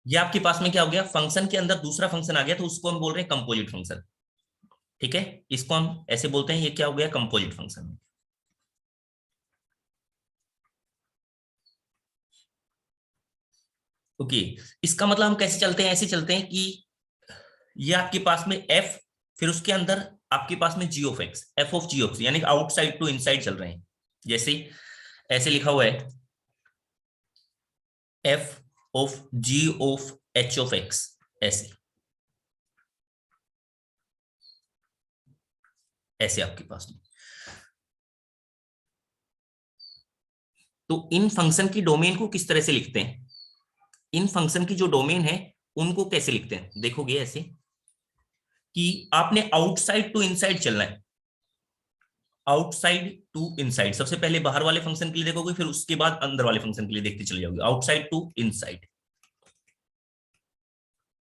ये आपके पास में क्या हो गया, फंक्शन के अंदर दूसरा फंक्शन आ गया, तो उसको हम बोल रहे हैं कंपोजिट फंक्शन। ठीक है, इसको हम ऐसे बोलते हैं, ये क्या हो गया, कंपोजिट फंक्शन। ओके, इसका मतलब हम कैसे चलते हैं, ऐसे चलते हैं कि ये आपके पास में एफ, फिर उसके अंदर आपके पास में G of X, F of ji of C, यानी आउटसाइड टू इनसाइड चल रहे हैं। जैसे ऐसे लिखा हुआ है, f of ji of h of x, ऐसे ऐसे आपके पास में। तो इन फंक्शन की डोमेन को किस तरह से लिखते हैं, इन फंक्शन की जो डोमेन है उनको कैसे लिखते हैं, देखोगे ऐसे कि आपने आउटसाइड टू इनसाइड चलना है। आउटसाइड टू इनसाइड, सबसे पहले बाहर वाले फंक्शन के लिए देखोगे, फिर उसके बाद अंदर वाले फंक्शन के लिए देखते चले जाओगे, आउटसाइड टू इनसाइड।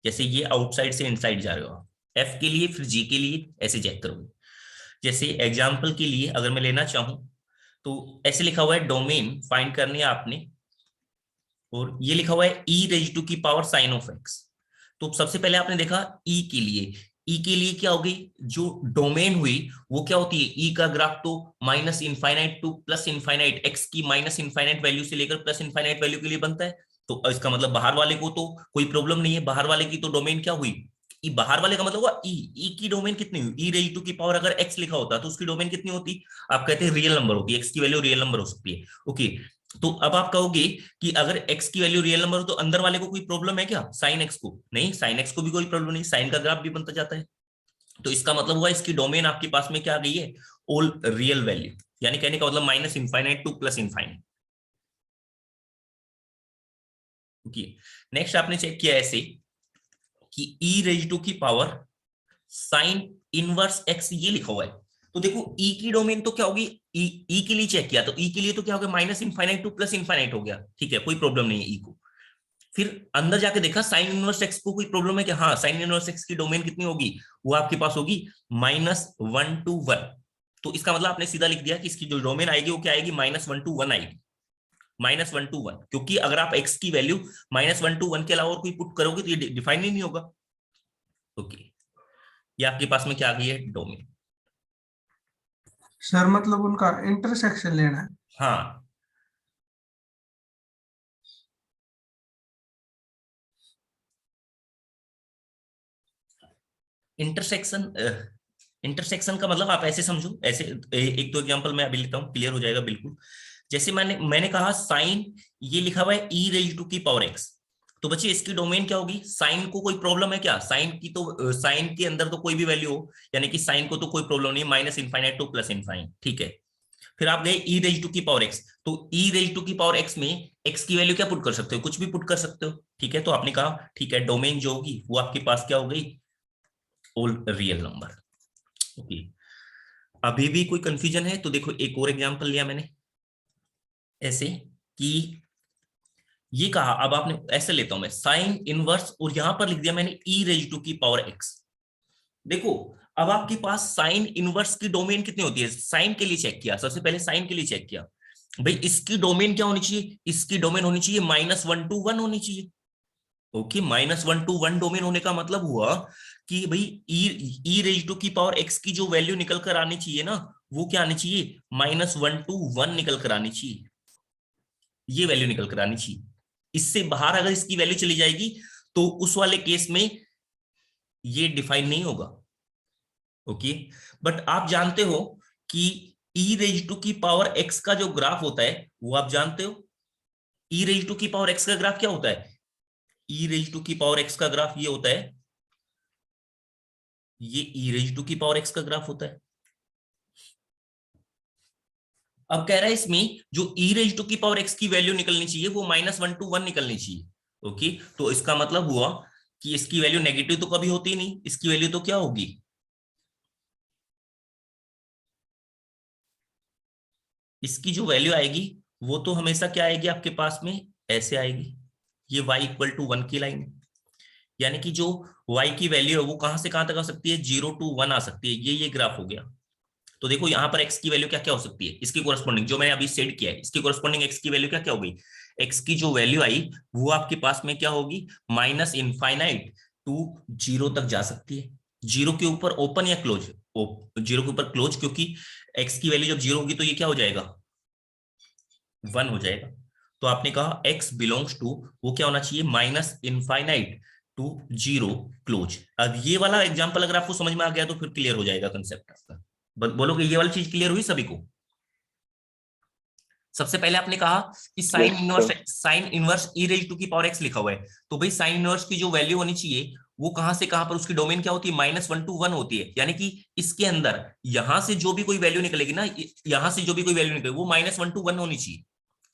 जैसे ये आउटसाइड से इनसाइड जा रहे हो एफ के लिए, फिर जी के लिए, ऐसे चेक करोगे। जैसे एग्जाम्पल के लिए अगर मैं लेना चाहूं, तो ऐसे लिखा हुआ है डोमेन फाइंड करनी है आपने, और ये लिखा हुआ है ई रेज टू की पावर साइन ऑफ एक्स। तो सबसे पहले आपने देखा ई के लिए, ई के लिए क्या होगी, जो डोमेन हुई वो क्या होती है, ई का ग्राफ तो minus infinite two plus infinite, x की माइनस इनफाइनाइट वैल्यू से लेकर प्लस इनफाइनाइट वैल्यू के लिए बनता है। तो इसका मतलब बाहर वाले को तो कोई प्रॉब्लम नहीं है, बाहर वाले की तो डोमेन क्या हुई, ई। बाहर वाले का मतलब हुआ ई, ई की डोमेन कितनी हुई, ई रेज टू की पावर अगर एक्स लिखा होता तो उसकी डोमेन कितनी होती, आप कहते हैं रियल नंबर होती है, एक्स की वैल्यू रियल नंबर हो सकती है। ओके, तो अब आप कहोगे कि अगर x की वैल्यू रियल नंबर हो तो अंदर वाले को कोई प्रॉब्लम है क्या, साइन x को, नहीं, साइन x को भी कोई प्रॉब्लम नहीं, साइन का ग्राफ भी बनता जाता है। तो इसका मतलब हुआ इसकी डोमेन आपके पास में क्या आ गई है, ऑल रियल वैल्यू, यानी कहने का मतलब minus infinite two plus infinite. Next आपने चेक किया ऐसे कि e रेज टू की पावर साइन इनवर्स x, ये लिखा हुआ है। तो देखो e की डोमेन तो क्या होगी, e के लिए चेक किया तो e के लिए तो क्या हो गया, minus infinite two plus infinite हो गया, ठीक है, कोई प्रॉब्लम नहीं है e को। फिर अंदर जाके देखा साइन इनवर्स एक्स को कोई प्रॉब्लम है कि हाँ, साइन इनवर्स एक्स की डोमेन कितनी होगी, वो आपके पास होगी -1 to 1। तो इसका मतलब आपने सीधा लिख दिया कि इसकी जो डोमेन आएगी वो क्या आएगी, -1 to 1 आएगी, -1 to 1, क्योंकि अगर आप एक्स की वैल्यू -1 to 1 के अलावा और कोई पुट करोगे तो ये डिफाइन ही नहीं होगा। ओके, ये आपके पास में क्या आ गई है, डोमेन। सर मतलब उनका इंटरसेक्शन लेना है। हाँ, इंटरसेक्शन, इंटरसेक्शन का मतलब आप ऐसे समझो, ऐसे एक दो एग्जांपल मैं अभी लेता हूँ, क्लियर हो जाएगा बिल्कुल। जैसे मैंने कहा साइन, ये लिखा हुआ है ई रेज टू की पावर एक्स, तो बच्चे इसकी डोमेन क्या होगी, साइन को कोई प्रॉब्लम है क्या, साइन की तो साइन के अंदर तो कोई भी वैल्यू हो, यानी कि साइन को तो कोई प्रॉब्लम नहीं, minus infinite two plus infinite, ठीक है। फिर आप गए ई रेज टू की पावर एक्स, तो ई रेज टू की पावर एक्स में एक्स की वैल्यू क्या पुट कर सकते हो, कुछ भी पुट कर सकते हो, ठीक है। तो आपने कहा ठीक है, डोमेन जो होगी वो आपके पास क्या हो गई, ऑल रियल नंबर। ओके, अभी भी कोई कंफ्यूजन है तो देखो एक और एग्जांपल लिया मैंने, ऐसे कि ये कहा, अब आपने ऐसे लेता हूं मैं साइन इनवर्स, और यहां पर लिख दिया मैंने ई रेज टू की पावर एक्स। देखो अब आपके पास साइन इनवर्स की डोमेन कितनी होती है, साइन के लिए चेक किया, सबसे पहले साइन के लिए चेक किया, भाई इसकी डोमेन क्या होनी चाहिए, इसकी डोमेन होनी चाहिए -1 to 1 होनी चाहिए। ओके, -1 to 1 डोमेन होने का मतलब हुआ कि भाई ई रेज टू की पावर एक्स की जो वैल्यू निकल कर आनी चाहिए ना, वो क्या आनी चाहिए, -1 to 1 निकल कर आनी चाहिए, ये वैल्यू निकल कर आनी चाहिए। इससे बाहर अगर इसकी वैल्यू चली जाएगी तो उस वाले केस में ये डिफाइन नहीं होगा। ओके, बट आप जानते हो कि ई रेज टू की पावर एक्स का जो ग्राफ होता है वो आप जानते हो, ई रेज टू की पावर एक्स का ग्राफ क्या होता है, ई रेज टू की पावर एक्स का ग्राफ ये होता है, ये ई रेज टू की पावर एक्स का ग्राफ होता है। अब कह रहा है इसमें जो ई रेज टू की पावर एक्स की वैल्यू निकलनी चाहिए वो -1 to 1 निकलनी चाहिए। ओके, तो इसका मतलब हुआ कि इसकी वैल्यू नेगेटिव तो कभी होती नहीं, इसकी वैल्यू तो क्या होगी, इसकी जो वैल्यू आएगी वो तो हमेशा क्या आएगी आपके पास में, ऐसे आएगी, ये y = 1 की लाइन है, यानी कि जो y की वैल्यू है वो कहां से कहां तक आ सकती है, 0 to 1 आ सकती है, ये ग्राफ हो गया। तो देखो यहाँ पर x की वैल्यू क्या क्या हो सकती है, इसकी कोरस्पॉन्डिंग जो मैंने अभी सेट किया है, इसकी कोरस्पॉन्डिंग x की वैल्यू क्या क्या हो गई, एक्स की जो वैल्यू आई वो आपके पास में क्या होगी, माइनस इनफाइनाइट टू जीरो तक जा सकती है। जीरो के ऊपर ओपन या क्लोज, जीरो के ऊपर क्लोज, क्योंकि एक्स की वैल्यू जब जीरो होगी तो ये क्या हो जाएगा, 1 हो जाएगा। तो आपने कहा एक्स बिलोंग्स टू, वो क्या होना चाहिए, minus infinite to zero close. अब ये वाला एग्जांपल अगर आपको समझ में आ गया तो फिर क्लियर हो जाएगा कंसेप्ट आपका। बोलोगे ये वाली चीज क्लियर हुई सभी को? सबसे पहले आपने कहा कि sine inverse e raise to की पावर एक्स लिखा हुआ है, तो भाई साइन इनवर्स की जो वैल्यू होनी चाहिए वो कहां से कहां पर, उसकी डोमेन क्या होती है, -1 to 1 होती है। यानी कि इसके अंदर यहां से जो भी कोई वैल्यू निकलेगी ना, यहां से जो भी कोई वैल्यू निकलेगी वो -1 to 1 होनी चाहिए।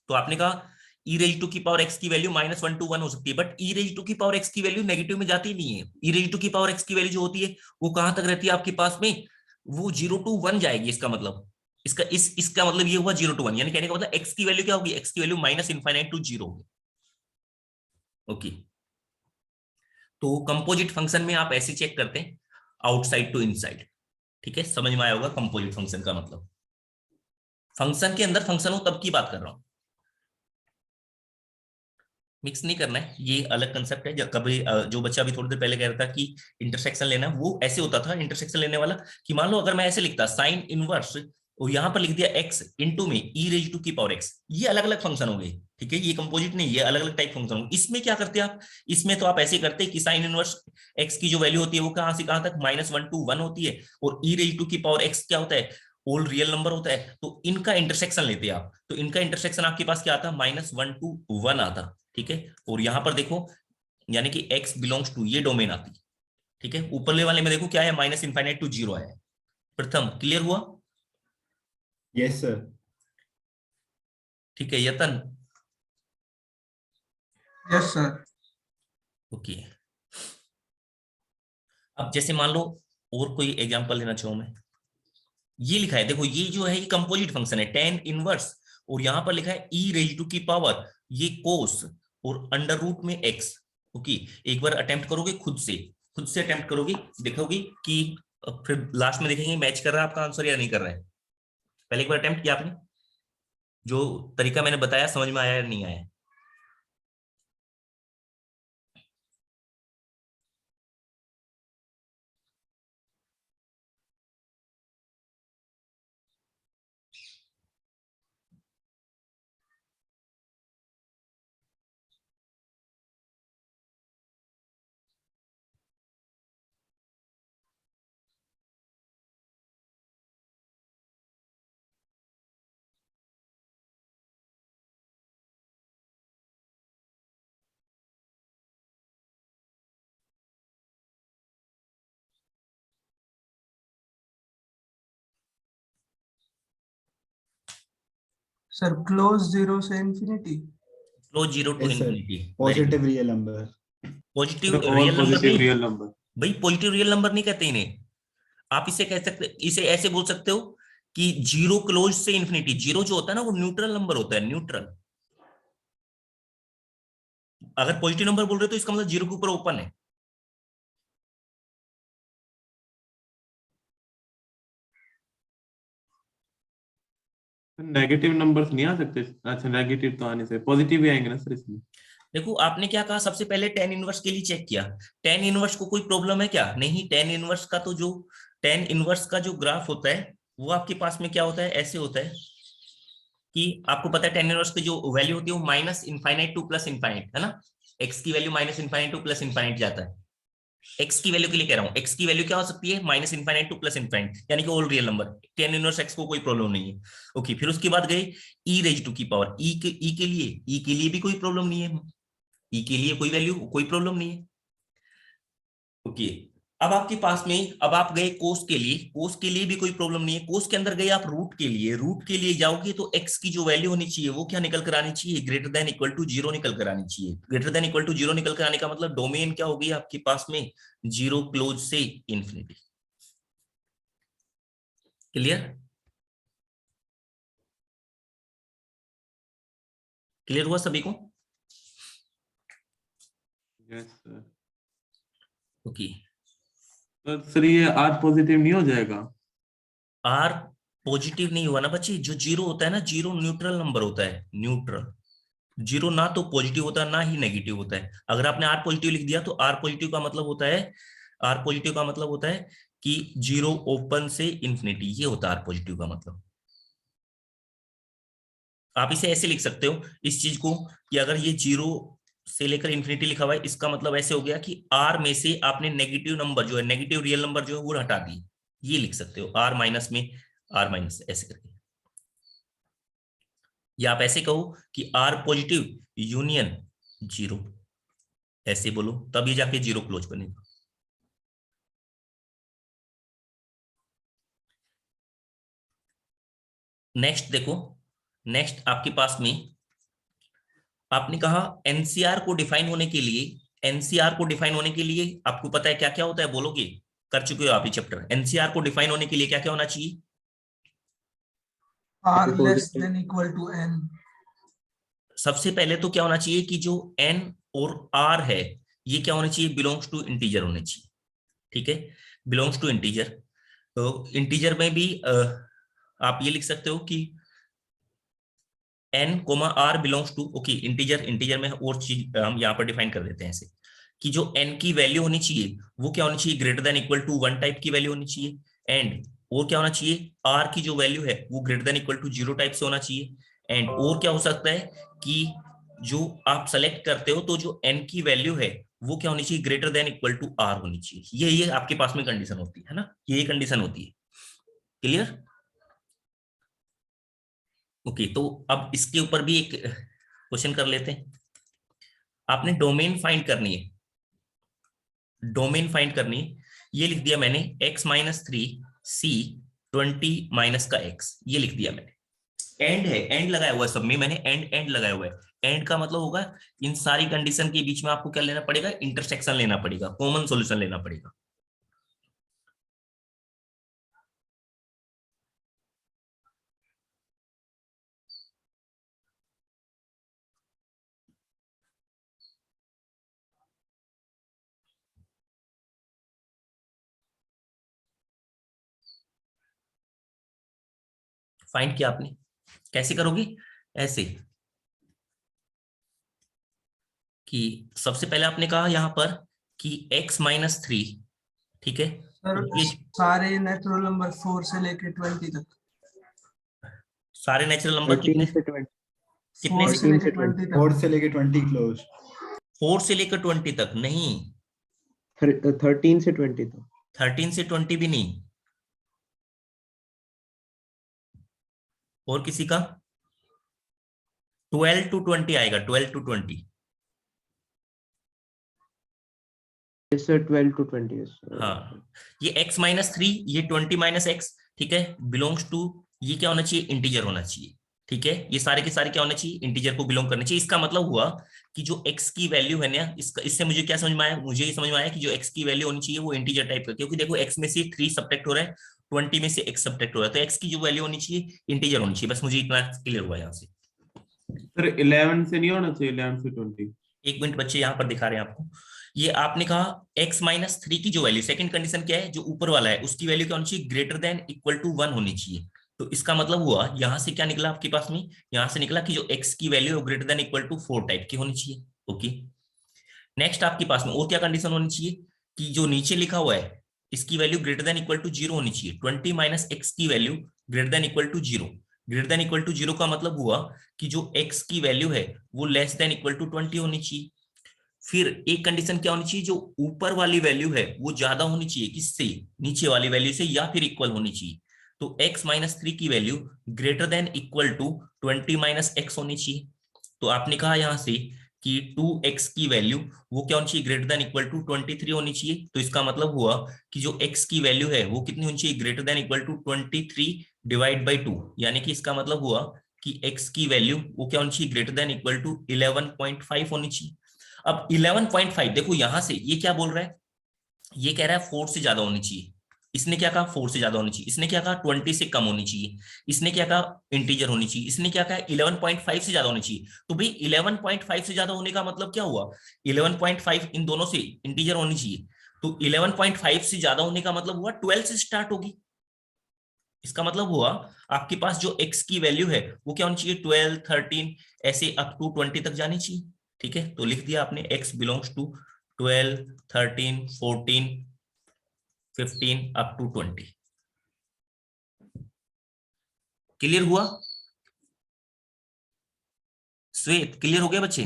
तो आपने कहा ई रेज टू की पावर एक्स की वैल्यू -1 to 1 हो सकती है, बट ई रेज टू की पावर एक्स की वैल्यू नेगेटिव में जाती नहीं है। ई रेज टू की पावर एक्स की वैल्यू जो होती है वो कहां तक रहती है आपके पास में, वो 0 to 1 जाएगी। इसका मतलब इसका मतलब ये हुआ 0 to 1, यानी कहने का मतलब एक्स की वैल्यू क्या होगी, एक्स की value minus infinite to zero होगी। ओके, तो कंपोजिट फंक्शन में आप ऐसे चेक करते हैं, आउटसाइड टू इनसाइड। ठीक है, समझ में आया होगा कंपोजिट फंक्शन का मतलब। फंक्शन के अंदर फंक्शन हो तब की बात कर रहा हूं, मिक्स नहीं करना है, ये अलग कंसेप्ट है। जब कभी जो बच्चा अभी थोड़ी देर पहले कह रहा था कि इंटरसेक्शन लेना, वो ऐसे होता था इंटरसेक्शन लेने वाला, कि मान लो अगर मैं ऐसे लिखता साइन इनवर्स और यहां पर लिख दिया एक्स इनटू में ई रेज टू की पावर एक्स, ये अलग अलग फंक्शन हो गए। ठीक है, ये कंपोजिट नहीं, ये अलग अलग टाइप फंक्शन हो। इसमें क्या करते हैं आप, इसमें तो आप ऐसे करते कि साइन इनवर्स एक्स की जो वैल्यू होती है वो कहां से कहां तक -1 to 1 होती है, और ई रेज टू की पावर एक्स क्या होता है, होल रियल नंबर होता है। तो इनका इंटरसेक्शन लेते हैं आप, तो इनका इंटरसेक्शन आपके पास क्या आता, -1 to 1 आता। ठीक है, और यहां पर देखो यानी कि x बिलोंग्स टू ये डोमेन आती है। ठीक है, ऊपरले वाले में देखो क्या है, माइनस इनफाइनाइट टू जीरो है। प्रथम क्लियर हुआ? Yes sir. ठीक है यतन? Yes sir. ओके, अब जैसे मान लो और कोई एग्जांपल लेना चाहूं मैं, ये लिखा है देखो, ये जो है ये कंपोजिट फंक्शन है टेन इनवर्स, और यहां पर लिखा है ई रेज टू की पावर ये कोस और अंडर रूट में एक्स। ओके, एक बार अटेम्प्ट करोगे खुद से अटेम्प्ट करोगे, देखोगे कि फिर लास्ट में देखेंगे मैच कर रहा है आपका आंसर या नहीं कर रहा है। पहले एक बार अटेम्प्ट किया आपने, जो तरीका मैंने बताया समझ में आया या नहीं आया? सर क्लोज जीरो से infinity. Close zero to yes sir. Infinity, very good. Positive real number. Positive all real number positive नहीं रियल नंबर। भाई, पॉजिटिव रियल नंबर नहीं कहते इन्हें। आप इसे कह सकते, इसे ऐसे बोल सकते हो कि जीरो क्लोज से इन्फिनिटी। जीरो जो होता है ना वो न्यूट्रल नंबर होता है, न्यूट्रल। अगर पॉजिटिव नंबर बोल रहे हो तो इसका मतलब जीरो के ऊपर ओपन है। नेगेटिव नंबर्स नहीं आ सकते? अच्छा, नेगेटिव तो आने से पॉजिटिव भी आएंगे ना सर इसमें? देखो आपने क्या कहा, सबसे पहले टेन इनवर्स के लिए चेक किया, टेन इनवर्स को कोई प्रॉब्लम है क्या, नहीं। टेन इनवर्स का तो जो टेन इनवर्स का जो ग्राफ होता है वो आपके पास में क्या होता है, ऐसे होता है कि आपको पता है टेन इनवर्स की जो वैल्यू होती है वो minus infinite two plus infinite है ना। एक्स की value minus infinite two plus infinite जाता है। एक्स की वैल्यू के लिए कह रहा हूं, एक्स की वैल्यू क्या हो सकती है, minus infinite two plus infinite, यानी कि all real number. Tan inverse x को कोई प्रॉब्लम नहीं है। ओके, फिर उसके बाद गए ई रेज टू की पावर ई के लिए भी कोई प्रॉब्लम नहीं है, ई के लिए कोई वैल्यू कोई प्रॉब्लम नहीं है। ओके, अब आपके पास में, अब आप गए कोस के लिए भी कोई प्रॉब्लम नहीं है। कोस के अंदर गए आप रूट के लिए जाओगे तो एक्स की जो वैल्यू होनी चाहिए वो क्या निकल कर आनी चाहिए, greater than equal to zero निकल कर आनी चाहिए। Greater than equal to zero निकल कर आने का मतलब डोमेन क्या होगी आपके पास में, जीरो क्लोज से इंफिनिटी। क्लियर? क्लियर हुआ सभी को? Yes sir. ओके, तो सर ये आर पॉजिटिव नहीं हो जाएगा? आर पॉजिटिव नहीं हुआ ना बच्चे, जो जीरो होता है ना, जीरो न्यूट्रल नंबर होता है, न्यूट्रल। जीरो ना तो पॉजिटिव होता है ना ही नेगेटिव होता है। अगर आपने आर पॉजिटिव लिख दिया तो आर पॉजिटिव का मतलब होता है, आर पॉजिटिव का मतलब होता है कि जीरो ओपन से इंफिनिटी, ये होता है आर पॉजिटिव का मतलब। आप इसे ऐसे लिख सकते हो इस चीज को कि अगर ये जीरो से लेकर इंफिनिटी लिखा हुआ है, इसका मतलब ऐसे हो गया कि आर में से आपने नेगेटिव नंबर जो है, नेगेटिव रियल नंबर जो है वो हटा दिए, ये लिख सकते हो आर माइनस में आर माइनस ऐसे करके। या आप ऐसे कहो कि आर पॉजिटिव यूनियन जीरो, ऐसे बोलो, तब ये जाके जीरो क्लोज बनेगा। नेक्स्ट देखो, नेक्स्ट आपके पास में आपने कहा एनसीआर को डिफाइन होने के लिए, एनसीआर को डिफाइन होने के लिए आपको पता है क्या क्या होता है, बोलोगे? कर चुके हो आप ये चैप्टर। एनसीआर को डिफाइन होने के लिए क्या क्या होना चाहिए? R less than equal to n। सबसे पहले तो क्या होना चाहिए कि जो n और r है ये क्या होना चाहिए, बिलोंग्स टू इंटीजर होने चाहिए। ठीक है, बिलोंग्स टू इंटीजर। तो इंटीजर में भी आप ये लिख सकते हो कि n comma r belongs to, okay integer, integer में और चीज हम यहाँ पर डिफाइन कर देते हैं ऐसे कि जो n की वैल्यू होनी चाहिए वो क्या होनी चाहिए, greater than equal to 1 type की वैल्यू होनी चाहिए। एंड और क्या होना चाहिए, r की जो वैल्यू है वो greater than equal to 0 type से होना चाहिए। एंड और क्या हो सकता है कि जो आप सेलेक्ट करते हो तो जो n की वैल्यू है वो क्या होनी चाहिए, greater than equal to r होनी चाहिए। ये आपके पास में कंडीशन होती है ना, ये कंडीशन होती है। क्लियर? ओके तो अब इसके ऊपर भी एक क्वेश्चन कर लेते हैं। आपने डोमेन फाइंड करनी है, डोमेन फाइंड करनी है। ये लिख दिया मैंने x माइनस 3 c 20 माइनस का x, ये लिख दिया मैंने। एंड है, एंड लगाया हुआ है सब में मैंने, एंड एंड लगाया हुआ है। एंड का मतलब होगा इन सारी कंडीशन के बीच में आपको क्या लेना पड़ेगा, इंटरसेक्शन लेना पड़ेगा, कॉमन सॉल्यूशन लेना पड़ेगा। फाइंड किया आपने, कैसे करोगे, ऐसे कि सबसे पहले आपने कहा यहां पर कि x माइनस 3, ठीक है, सर ये सारे नेचुरल नंबर 4 से लेके 20 तक। सारे नेचुरल नंबर 13 कितने से 20, कितने 4 से, से लेके 20 तक। 4 से लेके 20 क्लोज। 4 से लेकर 20 तक नहीं, 13 से 20 तक। 13 से 20 भी नहीं। और किसी का 12 टू 20 आएगा, 12 to 20। Yes sir, 12 to 20 yes sir। हाँ, ये x माइनस 3, ये 20 माइनस एक्स, ठीक है, बिलोंग्स टू, ये क्या होना चाहिए, इंटीजर होना चाहिए। ठीक है, ये सारे के सारे क्या होने चाहिए, इंटीजर को बिलोंग करने चाहिए। इसका मतलब हुआ कि जो x की वैल्यू है ना, इसका, इससे मुझे क्या समझ में आया, मुझे ये समझ में आया कि जो x की वैल्यू होनी चाहिए वो इंटीजर टाइप का, क्योंकि देखो x में से 3 सब्ट्रैक्ट हो रहा है, 20 में से x सब्ट्रैक्ट हो रहा है, तो x की जो वैल्यू होनी चाहिए इंटीजर होनी चाहिए। बस मुझे इतना क्लियर हुआ यहाँ से। सर 11 से नहीं होना चाहिए, 11 से 20। एक मिनट बच्चे, यहाँ पर दिखा रहे हैं आपको। ये आपने कहा x माइनस 3 की जो वैल्यू, सेकंड कंडीशन क्या है, जो ऊपर वाला है उसकी वैल्यू क्या होनी चाहिए, ग्रेटर देन इक्वल टू 1 होनी चाहिए। तो इसका मतलब हुआ यहां से क्या निकला आपके पास में, यहां से निकला कि जो x की वैल्यू है greater than equal to 4 type की होनी चाहिए। ओके, नेक्स्ट आपके पास में और क्या कंडीशन होनी चाहिए कि जो नीचे लिखा हुआ है इसकी value greater than equal to 0 होनी चाहिए। 20 माइनस एक्स की value greater than equal to 0, greater than equal to 0 का मतलब हुआ कि जो x की वैल्यू है वो लेस देन इक्वल टू 20 होनी चाहिए। फिर एक कंडीशन क्या होनी चाहिए, जो ऊपर वाली वैल्यू है वो ज्यादा होनी चाहिए किससे, नीचे वाली वैल्यू से, या फिर इक्वल होनी चाहिए। तो x माइनस 3 की value greater than equal to 20 minus x होनी चाहिए। तो आपने कहा यहां से कि 2x की वैल्यू वो क्या होनी चाहिए, ग्रेटर देन इक्वल टू 23 होनी चाहिए। तो इसका मतलब हुआ कि जो x की वैल्यू है वो कितनी होनी चाहिए, greater than equal to 23 divide by 2, यानी कि इसका मतलब हुआ कि x की वैल्यू वो क्या होनी चाहिए, ग्रेटर देन इक्वल टू 11.5 होनी चाहिए। अब 11.5 देखो यहां से ये क्या बोल रहा है, ये कह रहा है 4 से ज्यादा होनी चाहिए। इसने क्या कहा, 4 से ज्यादा होनी चाहिए। इसने क्या कहा, 20 से कम होनी चाहिए। इसने क्या कहा, इंटीजर होनी चाहिए। इसने क्या कहा, 11.5 से ज्यादा होनी चाहिए। तो भाई 11.5 से ज्यादा होने का मतलब क्या हुआ, 11.5 इन दोनों से इंटीजर होनी चाहिए। तो 11.5 से ज्यादा होने का मतलब हुआ 12 से स्टार्ट होगी। इसका मतलब हुआ आपके पास जो x की वैल्यू है वो क्या होनी चाहिए, 12, 13 ऐसे अप टू 20 तक जानी चाहिए। ठीक है, तो लिख दिया आपने x belongs to 12, 13, 14, 15 up to 20। Clear हुआ श्वेत, क्लियर हो गया बच्चे?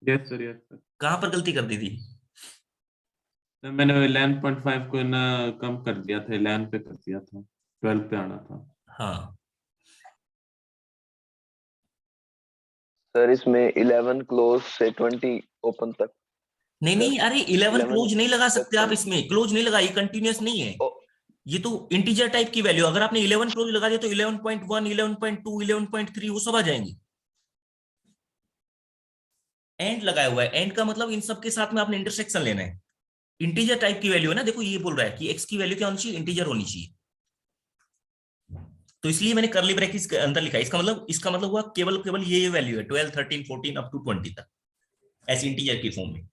Yes sir, yes sir. कहां पर गलती कर दी थी? मैंने 11.5 को ना कम कर दिया था, 11 पे कर दिया था, 12 पे आना था। हाँ सर इसमें 11 क्लोज से 20 ओपन तक। नहीं नहीं, अरे 11 11 क्लोज नहीं लगा सकते आप, तक। इसमें क्लोज नहीं लगा, ये कंटिन्यूअस नहीं है, ओ, ये तो इंटीजर टाइप की वैल्यू। अगर आपने 11 क्लोज लगा दिया तो 11.1, 11.2, 11.3 वो सब आ जाएंगी। एंड लगाया हुआ है, एंड का मतलब इन सब के साथ में आपने इंटरसेक्शन लेना है। इंटीजर टाइप की वैल्यू है ना, देखो ये बोल रहा है कि एक्स की वैल्यू क्या होनी चाहिए, इंटीजर होनी चाहिए, तो इसलिए मैंने करली ब्रैकेट्स के अंदर लिखा है। इसका मतलब हुआ केवल केवल ये वैल्यू है 12, 13, 14 अप टू 20 तक, ऐसे इंटीजर की फॉर्म में।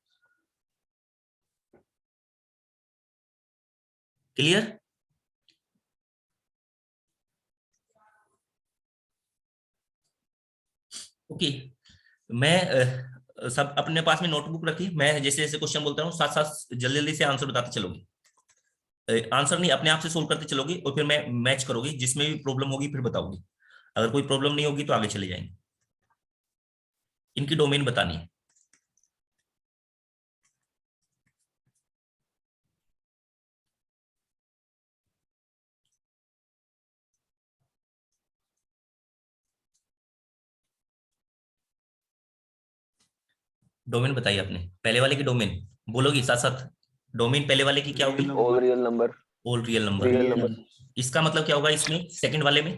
क्लियर? ओके, मैं सब अपने पास में नोटबुक रखी, मैं जैसे जैसे क्वेश्चन बोलता हूँ साथ साथ जल्दी जल्दी से आंसर बताते चलोगे। आंसर नहीं, अपने आप से सोल्व करते चलोगे और फिर मैं मैच करोगे, जिसमें भी प्रॉब्लम होगी फिर बताओगे। अगर कोई प्रॉब्लम नहीं होगी तो आगे चले जाएंगे। इनकी डोमेन बतानी है। डोमेन बताइए आपने, पहले वाले की डोमेन बोलोगी साथ साथ। डोमेन पहले वाले की क्या होगी? All real number. All real number. Real number. इसका मतलब क्या होगा इसमें, सेकंड वाले में?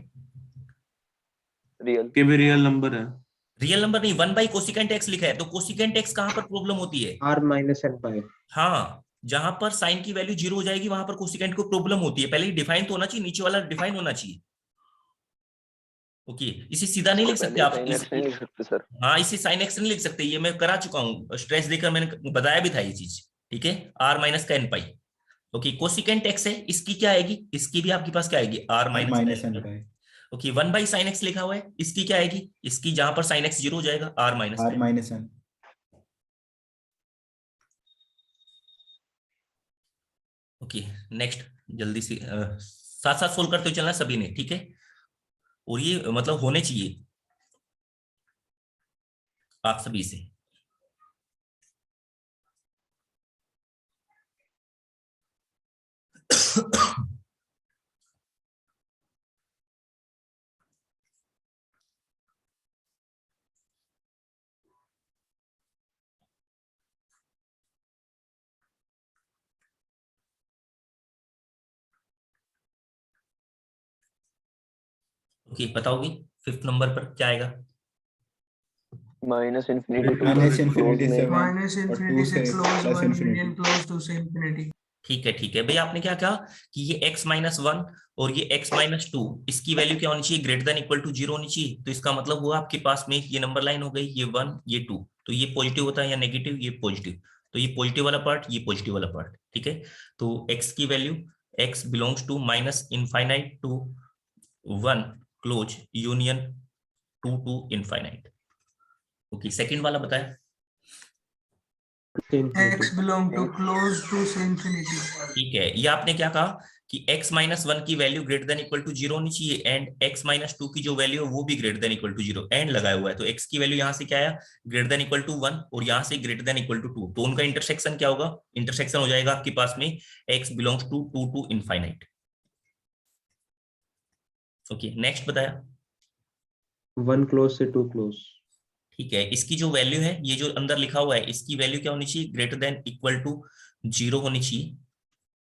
रियल। के भी रियल नंबर है। रियल नंबर नहीं, 1 बाई कोसिकेंट एक्स लिखा है, तो कोसिकेंट एक्स कहां पर प्रॉब्लम होती है? r minus n pi। हाँ, जहां पर साइन की वैल्यू 0 हो जाएगी वहां पर कोसिकेंट को प्रॉब्लम होती है। पहले ही डिफाइन तो होना चाहिए, नीचे वाला डिफाइन होना चाहिए। ओके, इसे सीधा नहीं इसको लिख सकते पहले आप साइन एक्स नहीं लिख सकते सर। हाँ, इसे साइन एक्स नहीं लिख सकते, ये मैं करा चुका हूँ, स्ट्रेस देकर मैंने बताया भी था ये चीज। ठीक है, आर माइनस का N pi. Okay, cosecant x है, इसकी क्या आएगी, इसकी भी आपके पास क्या आएगी, R minus N pi. Okay, 1 by sine x लिखा हुआ है, इसकी क्या आएगी, इसकी जहां पर साइन एक्स 0 हो जाएगा, R minus N. Okay, next, जल्दी से साथ साथ सोल्व करते हुए चलना सभी ने, ठीक है? और ये मतलब होने चाहिए आप सभी से। ओके, बताओगी 5th नंबर पर क्या आएगा? Minus infinity to minus close infinity में। से माइनस और इन्फिनिटी 2 से से close plus 1 infinity. Median close to से इन्फिनिटी। ठीक है भाई, आपने क्या कहा कि ये x माइनस 1 और ये x माइनस 2, इसकी वैल्यू क्या होनी चाहिए, ग्रेटर देन इक्वल टू 0 होनी चाहिए। तो इसका मतलब हुआ आपके पास में ये नंबर लाइन हो गई, ये 1 ये 2, तो ये पॉजिटिव होता है या नेगेटिव, ये पॉजिटिव, तो ये पॉजिटिव वाला पार्ट, ये पॉजिटिव वाला पार्ट। ठीक है, तो x की value x belongs to minus infinite to 1 close union 2 to infinite. Okay, second वाला बताया। x belong to close to से infinity। ठीक है, ये आपने क्या कहा कि x माइनस 1 की value greater than equal to 0 होनी चाहिए, एंड x माइनस 2 की जो वैल्यू है वो भी greater than equal to 0, and लगाया हुआ है, तो x की वैल्यू यहाँ से क्या आया, ग्रेटर देन इक्वल टू 1 और यहाँ से ग्रेटर देन इक्वल टू 2, तो उनका इंटरसेक्शन क्या होगा, इंटरसेक्शन हो जाएगा आपके पास में x belongs to 2 to infinite. Okay, next बताया। 1 क्लोज से 2 क्लोज। ठीक है, इसकी जो वैल्यू है, ये जो अंदर लिखा हुआ है, इसकी वैल्यू क्या होनी चाहिए, ग्रेटर देन इक्वल टू 0 होनी चाहिए।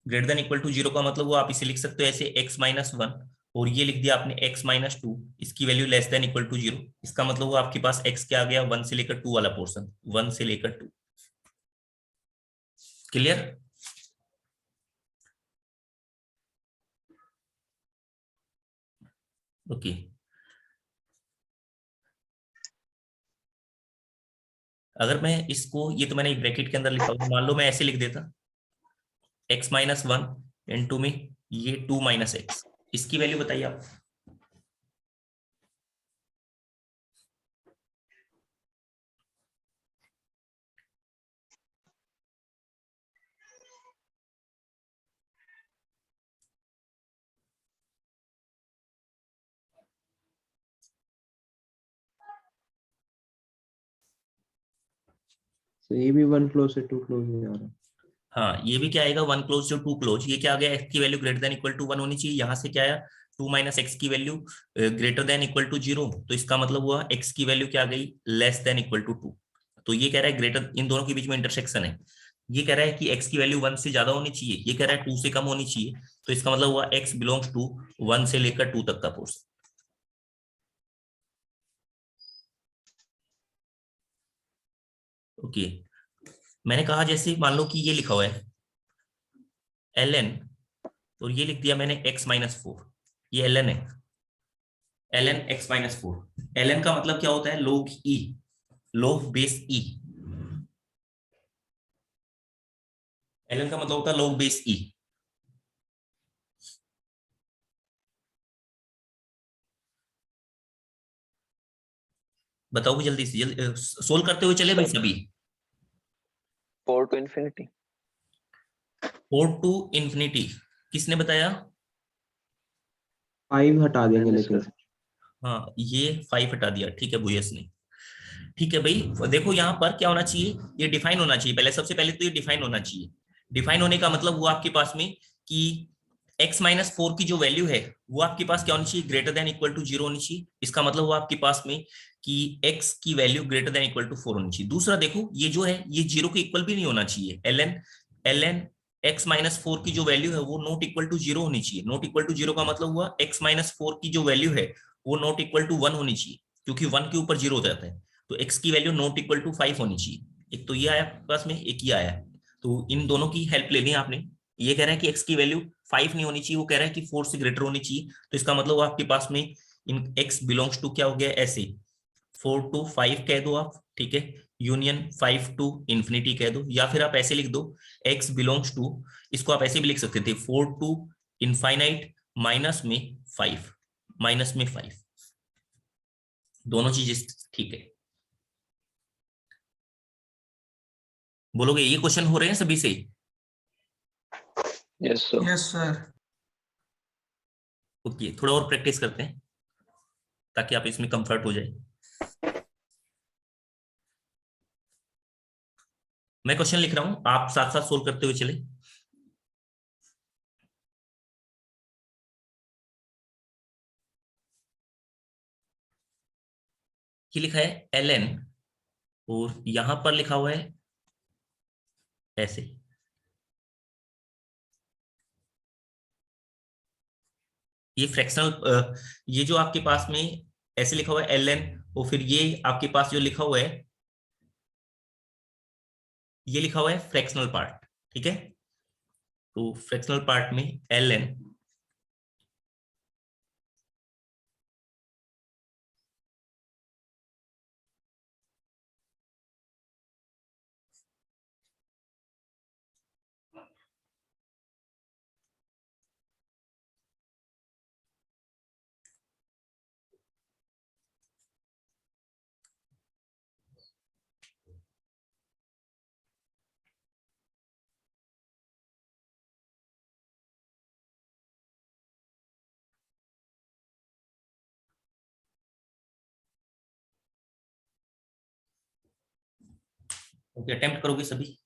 ग्रेटर देन इक्वल टू 0 का मतलब वो आप इसे लिख सकते हो ऐसे x माइनस 1, और ये लिख दिया आपने x माइनस 2, इसकी value less than equal to 0, इसका मतलब वो आपके पास x क्या आ गया, 1 से लेकर 2 वाला पोर्शन, 1 से लेकर 2। क्लियर? ओके, अगर मैं इसको, ये तो मैंने ब्रैकेट के अंदर लिखा हुआ, मान लो मैं ऐसे लिख देता x माइनस 1 इंटू में ये 2 माइनस एक्स, इसकी वैल्यू बताइए आप। So ये भी 1 क्लोज से 2 क्लोज में आ रहा है। हाँ, ये भी क्या आएगा, 1 क्लोज टू 2 क्लोज। ये क्या आ गया, x की value greater than equal to 1 होनी चाहिए। यहाँ से क्या आया, 2 माइनस एक्स की value greater than equal to 0, तो इसका मतलब हुआ x की वैल्यू क्या आ गई, लेस देन इक्वल टू 2। तो ये कह रहा है ग्रेटर, इन दोनों के बीच में इंटरसेक्शन है। ये कह रहा है कि x की वैल्यू 1 से ज्यादा होनी चाहिए, ये कह रहा है 2 से कम होनी चाहिए। तो इसका मतलब हुआ x बिलोंग्स टू 1 से लेकर 2 तक का पोर्शन। ओके, मैंने कहा जैसे मान लो कि ये लिखा हुआ है ln, और ये लिख दिया मैंने x-4, ये ln है, ln x-4। ln का मतलब क्या होता है, log e, log base e। ln का मतलब होता है log बेस e। बताओ भी जल्दी से, जल्दी सोल्व करते हुए चले भाई सभी। 4 to infinity. 4 टू इंफिनिटी, किसने बताया। 5 हटा देंगे मैंने लेकिन सर हाँ, ये 5 हटा दिया, ठीक है भूयस ने। ठीक है भाई, देखो यहाँ पर क्या होना चाहिए, ये डिफाइन होना चाहिए पहले, सबसे पहले तो ये डिफाइन होना चाहिए। डिफाइन होने का मतलब वो आपके पास में कि x-4 की जो वैल्यू है वो आपके पास क्या होनी चाहिए, ग्रेटर देन इक्वल टू 0 होनी चाहिए। इसका मतलब वो आपके पास में कि x की value greater than equal to 4 होनी चाहिए। दूसरा देखो, ये जो है ये 0 के इक्वल भी नहीं होना चाहिए। ln x-4 की जो वैल्यू है वो नॉट इक्वल टू 0 होनी चाहिए। नॉट इक्वल टू 0 का मतलब हुआ x-4 की जो वैल्यू है वो नॉट इक्वल टू 1 होनी चाहिए, क्योंकि 1 के ऊपर 0 हो जाता है। तो x की वैल्यू नॉट इक्वल टू 5 होनी चाहिए। एक तो ये आया पास में, एक ये आया। तो इन दोनों की हेल्प लेनी है आपने। ये कह रहा है कि x की वैल्यू 5 नहीं होनी चाहिए, वो कह रहा है कि 4 से ग्रेटर होनी चाहिए। तो इसका मतलब आपके पास में इन x बिलोंग्स टू क्या हो गया, ऐसे 4 टू 5 कह दो आप, ठीक है, यूनियन 5 टू इंफिनिटी कह दो, या फिर आप ऐसे लिख दो x बिलोंग्स टू, इसको आप ऐसे भी लिख सकते थे 4 टू इनफाइनाइट माइनस में 5, माइनस में 5। दोनों चीजें ठीक है। बोलोगे ये क्वेश्चन हो रहे हैं सभी से। yes sir. Yes, sir. Okay, थोड़ा और प्रैक्टिस करते हैं ताकि आप इसमें कंफर्ट हो जाए। मैं क्वेश्चन लिख रहा हूं, आप साथ साथ सोल्व करते हुए चले। ये लिखा है ln, और यहां पर लिखा हुआ है ऐसे, ये फ्रैक्शनल, ये जो आपके पास में ऐसे लिखा हुआ है ln, और फिर ये आपके पास जो लिखा हुआ है, ये लिखा हुआ है फ्रैक्शनल पार्ट, ठीक है। तो फ्रैक्शनल पार्ट में ln, ओके, अटेम्प्ट करोगे सभी।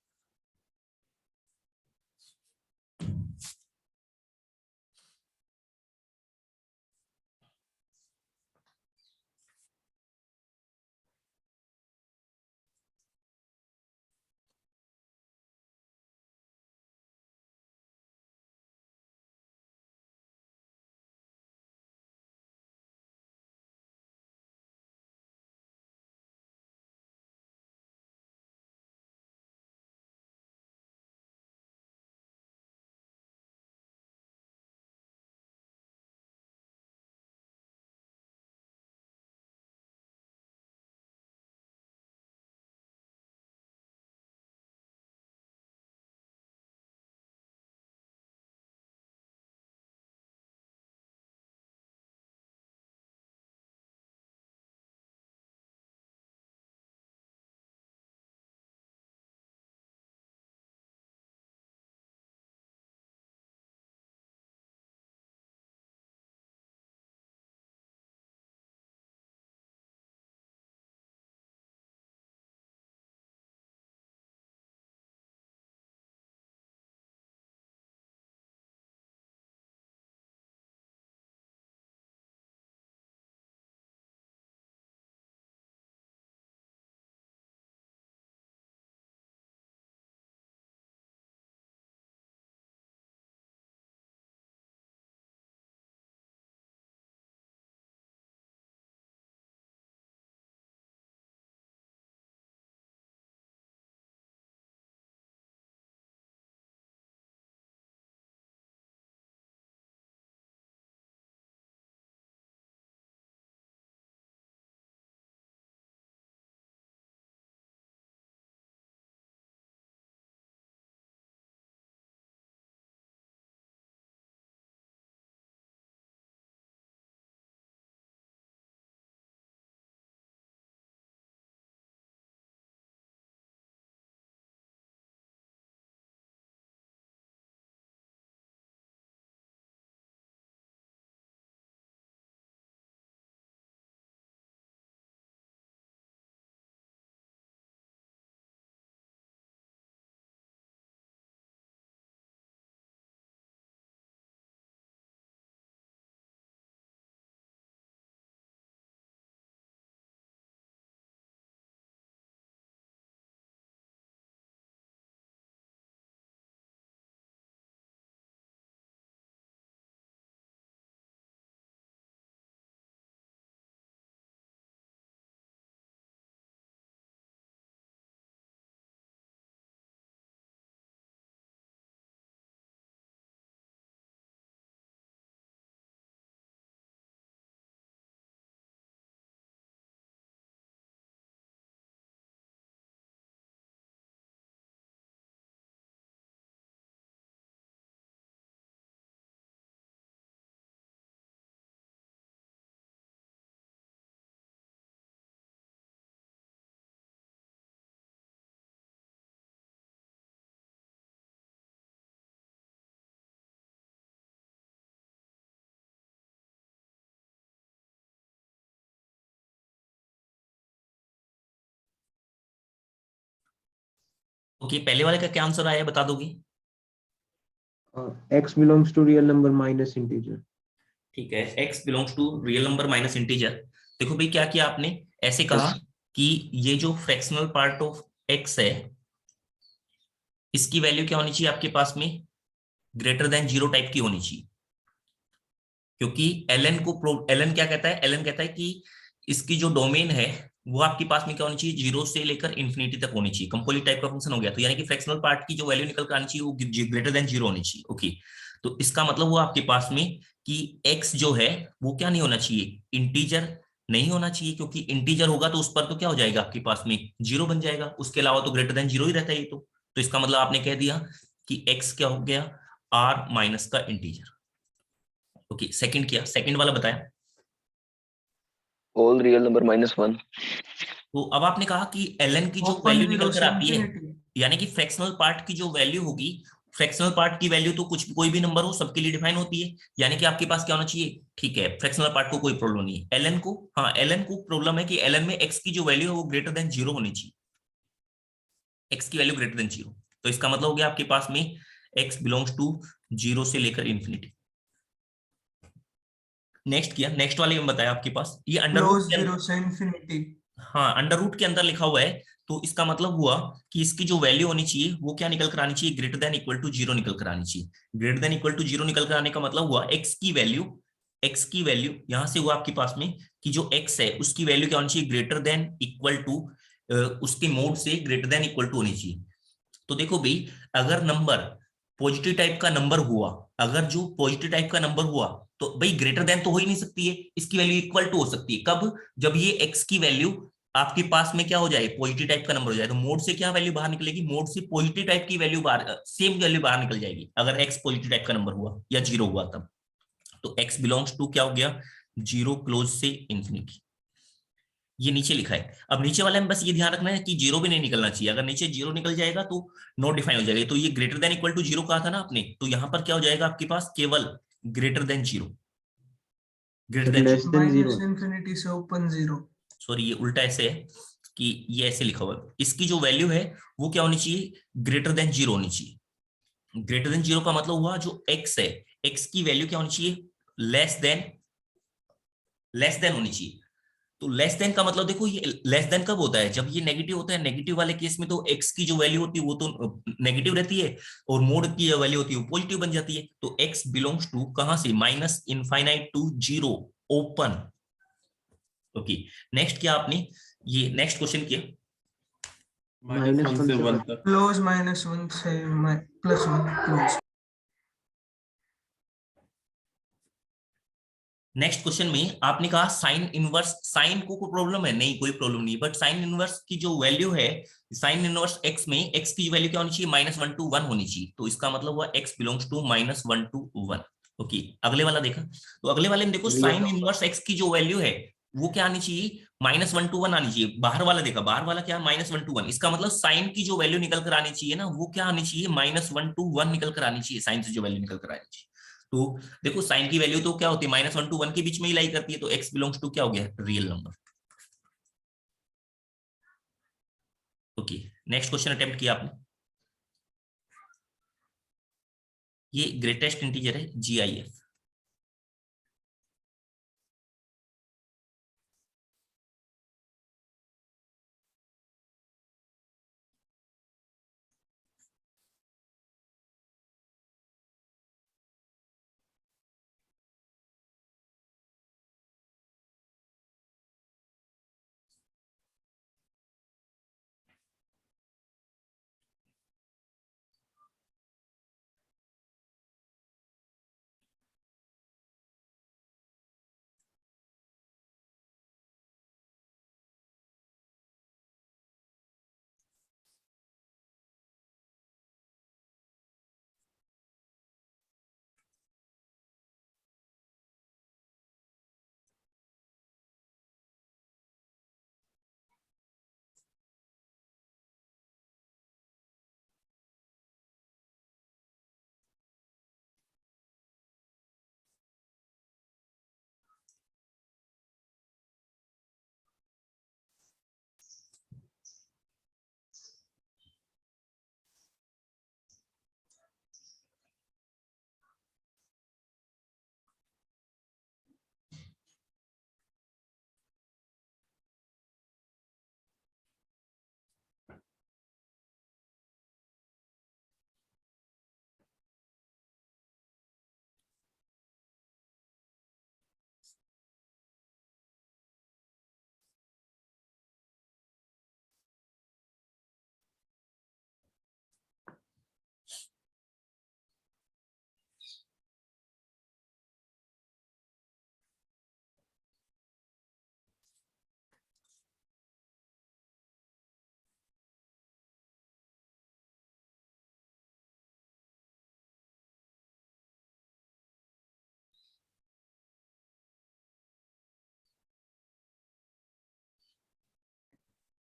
ओके, पहले वाले का क्या आंसर आया बता दोगे? X belongs to real number minus integer. ठीक है, x belongs to real number minus integer. देखो भाई क्या किया आपने, ऐसे कहा कि ये जो फ्रैक्शनल पार्ट ऑफ x है इसकी वैल्यू क्या होनी चाहिए आपके पास में, ग्रेटर देन जीरो टाइप की होनी चाहिए। क्योंकि ln क्या कहता है, ln कहता है कि इसकी जो डोमेन है वो आपके पास में क्या होनी चाहिए, जीरो से लेकर इंफिनिटी तक होनी चाहिए। कंपोजिट टाइप का फंक्शन हो गया, तो यानी कि फ्रैक्शनल पार्ट की जो वैल्यू निकल कर आनी चाहिए वो ग्रेटर देन जीरो होनी चाहिए। ओके, तो इसका मतलब वो आपके पास में कि x जो है वो क्या नहीं होना चाहिए, इंटीजर नहीं होना चाहिए, क्योंकि इंटीजर होगा तो उस पर तो क्या हो जाएगा आपके पास में, जीरो बन जाएगा। उसके अलावा तो ग्रेटर देन जीरो ही रहता है ये तो इसका मतलब आपने कह दिया कि x क्या हो गया, r माइनस का इंटीजर। ओके, सेकंड किया, सेकंड वाला बताया। all real number minus 1. तो अब आपने कहा कि ln की जो open वैल्यू zero निकल कर से आती है, infinity. यानी कि फ्रैक्शनल पार्ट की जो वैल्यू होगी, फ्रैक्शनल पार्ट की वैल्यू तो कुछ कोई भी नंबर हो सबके लिए डिफाइन होती है, यानी कि आपके पास क्या होना चाहिए, ठीक है फ्रैक्शनल पार्ट को कोई प्रॉब्लम नहीं है, ln को, हाँ ln को प्रॉब्लम है कि ln में x की जो वैल्यू है वो ग्रेटर देन जीरो होनी चाहिए, x की वैल्यू ग्रेटर देन जीरो। तो इसका मतलब हो गया आपके पास में x बिलोंग्स टू जीरो से लेकर इंफिनिटी। नेक्स्ट किया, नेक्स्ट वाले में बताया आपके पास ये अंडर रूट close zero से infinity. हाँ अंडर रूट के अंदर लिखा हुआ है, तो इसका मतलब हुआ कि इसकी जो वैल्यू होनी चाहिए वो क्या निकल कर आनी चाहिए, greater than equal to zero निकल कर आनी चाहिए। Greater than equal to zero निकल कर आने का मतलब हुआ एक्स की वैल्यू यहां से हुआ आपके पास में कि जो एक्स है उसकी वैल्यू क्या होनी चाहिए, ग्रेटर देन इक्वल टू, उसके मोड से ग्रेटर देन इक्वल टू होनी चाहिए। तो देखो भाई, अगर नंबर पॉजिटिव टाइप का नंबर हुआ, अगर जो पॉजिटिव टाइप का नंबर हुआ तो भाई ग्रेटर देन तो हो ही नहीं सकती है, इसकी वैल्यू इक्वल टू हो सकती है कब, जब ये एक्स की वैल्यू आपके पास में क्या हो जाए, पॉजिटिव टाइप का नंबर हो जाए, तो मोड से क्या वैल्यू बाहर निकलेगी, मोड से पॉजिटिव टाइप की वैल्यू बाहर, सेम वैल्यू बाहर निकल जाएगी अगर एक्स पॉजिटिव टाइप का नंबर हुआ या जीरो हुआ तब। तो एक्स बिलोंग्स टू क्या हो गया, जीरो क्लोज से इंफिनिटी। ये नीचे लिखा है। अब नीचे वाले में बस ये ध्यान रखना है कि जीरो भी नहीं निकलना चाहिए, अगर नीचे जीरो निकल जाएगा तो नॉट डिफाइन हो जाएगा। तो ये greater than equal to zero कहा था ना आपने, तो यहां पर क्या हो जाएगा आपके पास, केवल greater than zero, greater than Less zero, than minus 0. infinity से open zero. सॉरी ये उल्टा ऐसे है कि ये ऐसे लिखा हुआ है, इसकी जो वैल्यू है वो क्या होनी चाहिए, ग्रेटर देन जीरो होनी चाहिए। ग्रेटर देन जीरो का मतलब हुआ जो एक्स है, एक्स की वैल्यू क्या होनी चाहिए, लेस देन होनी चाहिए। तो लेस देन का मतलब देखो, ये लेस देन कब होता है, जब ये नेगेटिव होता है। नेगेटिव वाले केस में तो एक्स की जो वैल्यू होती है वो तो नेगेटिव रहती है, और मोड की जो वैल्यू होती है वो पॉजिटिव बन जाती है। तो एक्स बिलोंग्स टू कहां से, minus infinite to zero, open. Okay, next किया आपने, ये नेक्स्ट क्वेश्चन किया, माइनस Minus वन 1 से से वन 1. तक। close minus 1 से plus 1 close. नेक्स्ट क्वेश्चन में आपने कहा साइन इनवर्स, साइन को कोई प्रॉब्लम है नहीं, कोई प्रॉब्लम नहीं, बट साइन इनवर्स की जो वैल्यू है, साइन इनवर्स एक्स में एक्स की वैल्यू क्या होनी चाहिए, माइनस वन टू वन होनी चाहिए। तो इसका मतलब हुआ x belongs to minus one to one. Okay, अगले वाला देखा, तो अगले वाले में देखो Real sine number. Inverse x की जो वैल्यू है वो क्या आनी चाहिए, माइनस वन टू वन आनी चाहिए। बाहर वाला देखा, बाहर वाला क्या, माइनस वन टू वन, इसका मतलब साइन की जो वैल्यू निकल कर आनी चाहिए ना वो क्या आनी चाहिए, माइनस वन टू वन निकल कर आनी चाहिए, साइन से जो वैल्यू निकल कर आनी चाहिए। तो देखो साइन की वैल्यू तो क्या होती है, माइनस वन टू वन के बीच में ही लाई करती है, तो एक्स बिलोंग्स टू क्या हो गया, real number. Okay, next question attempt किया आपने, ये ग्रेटेस्ट इंटीजर है GIF।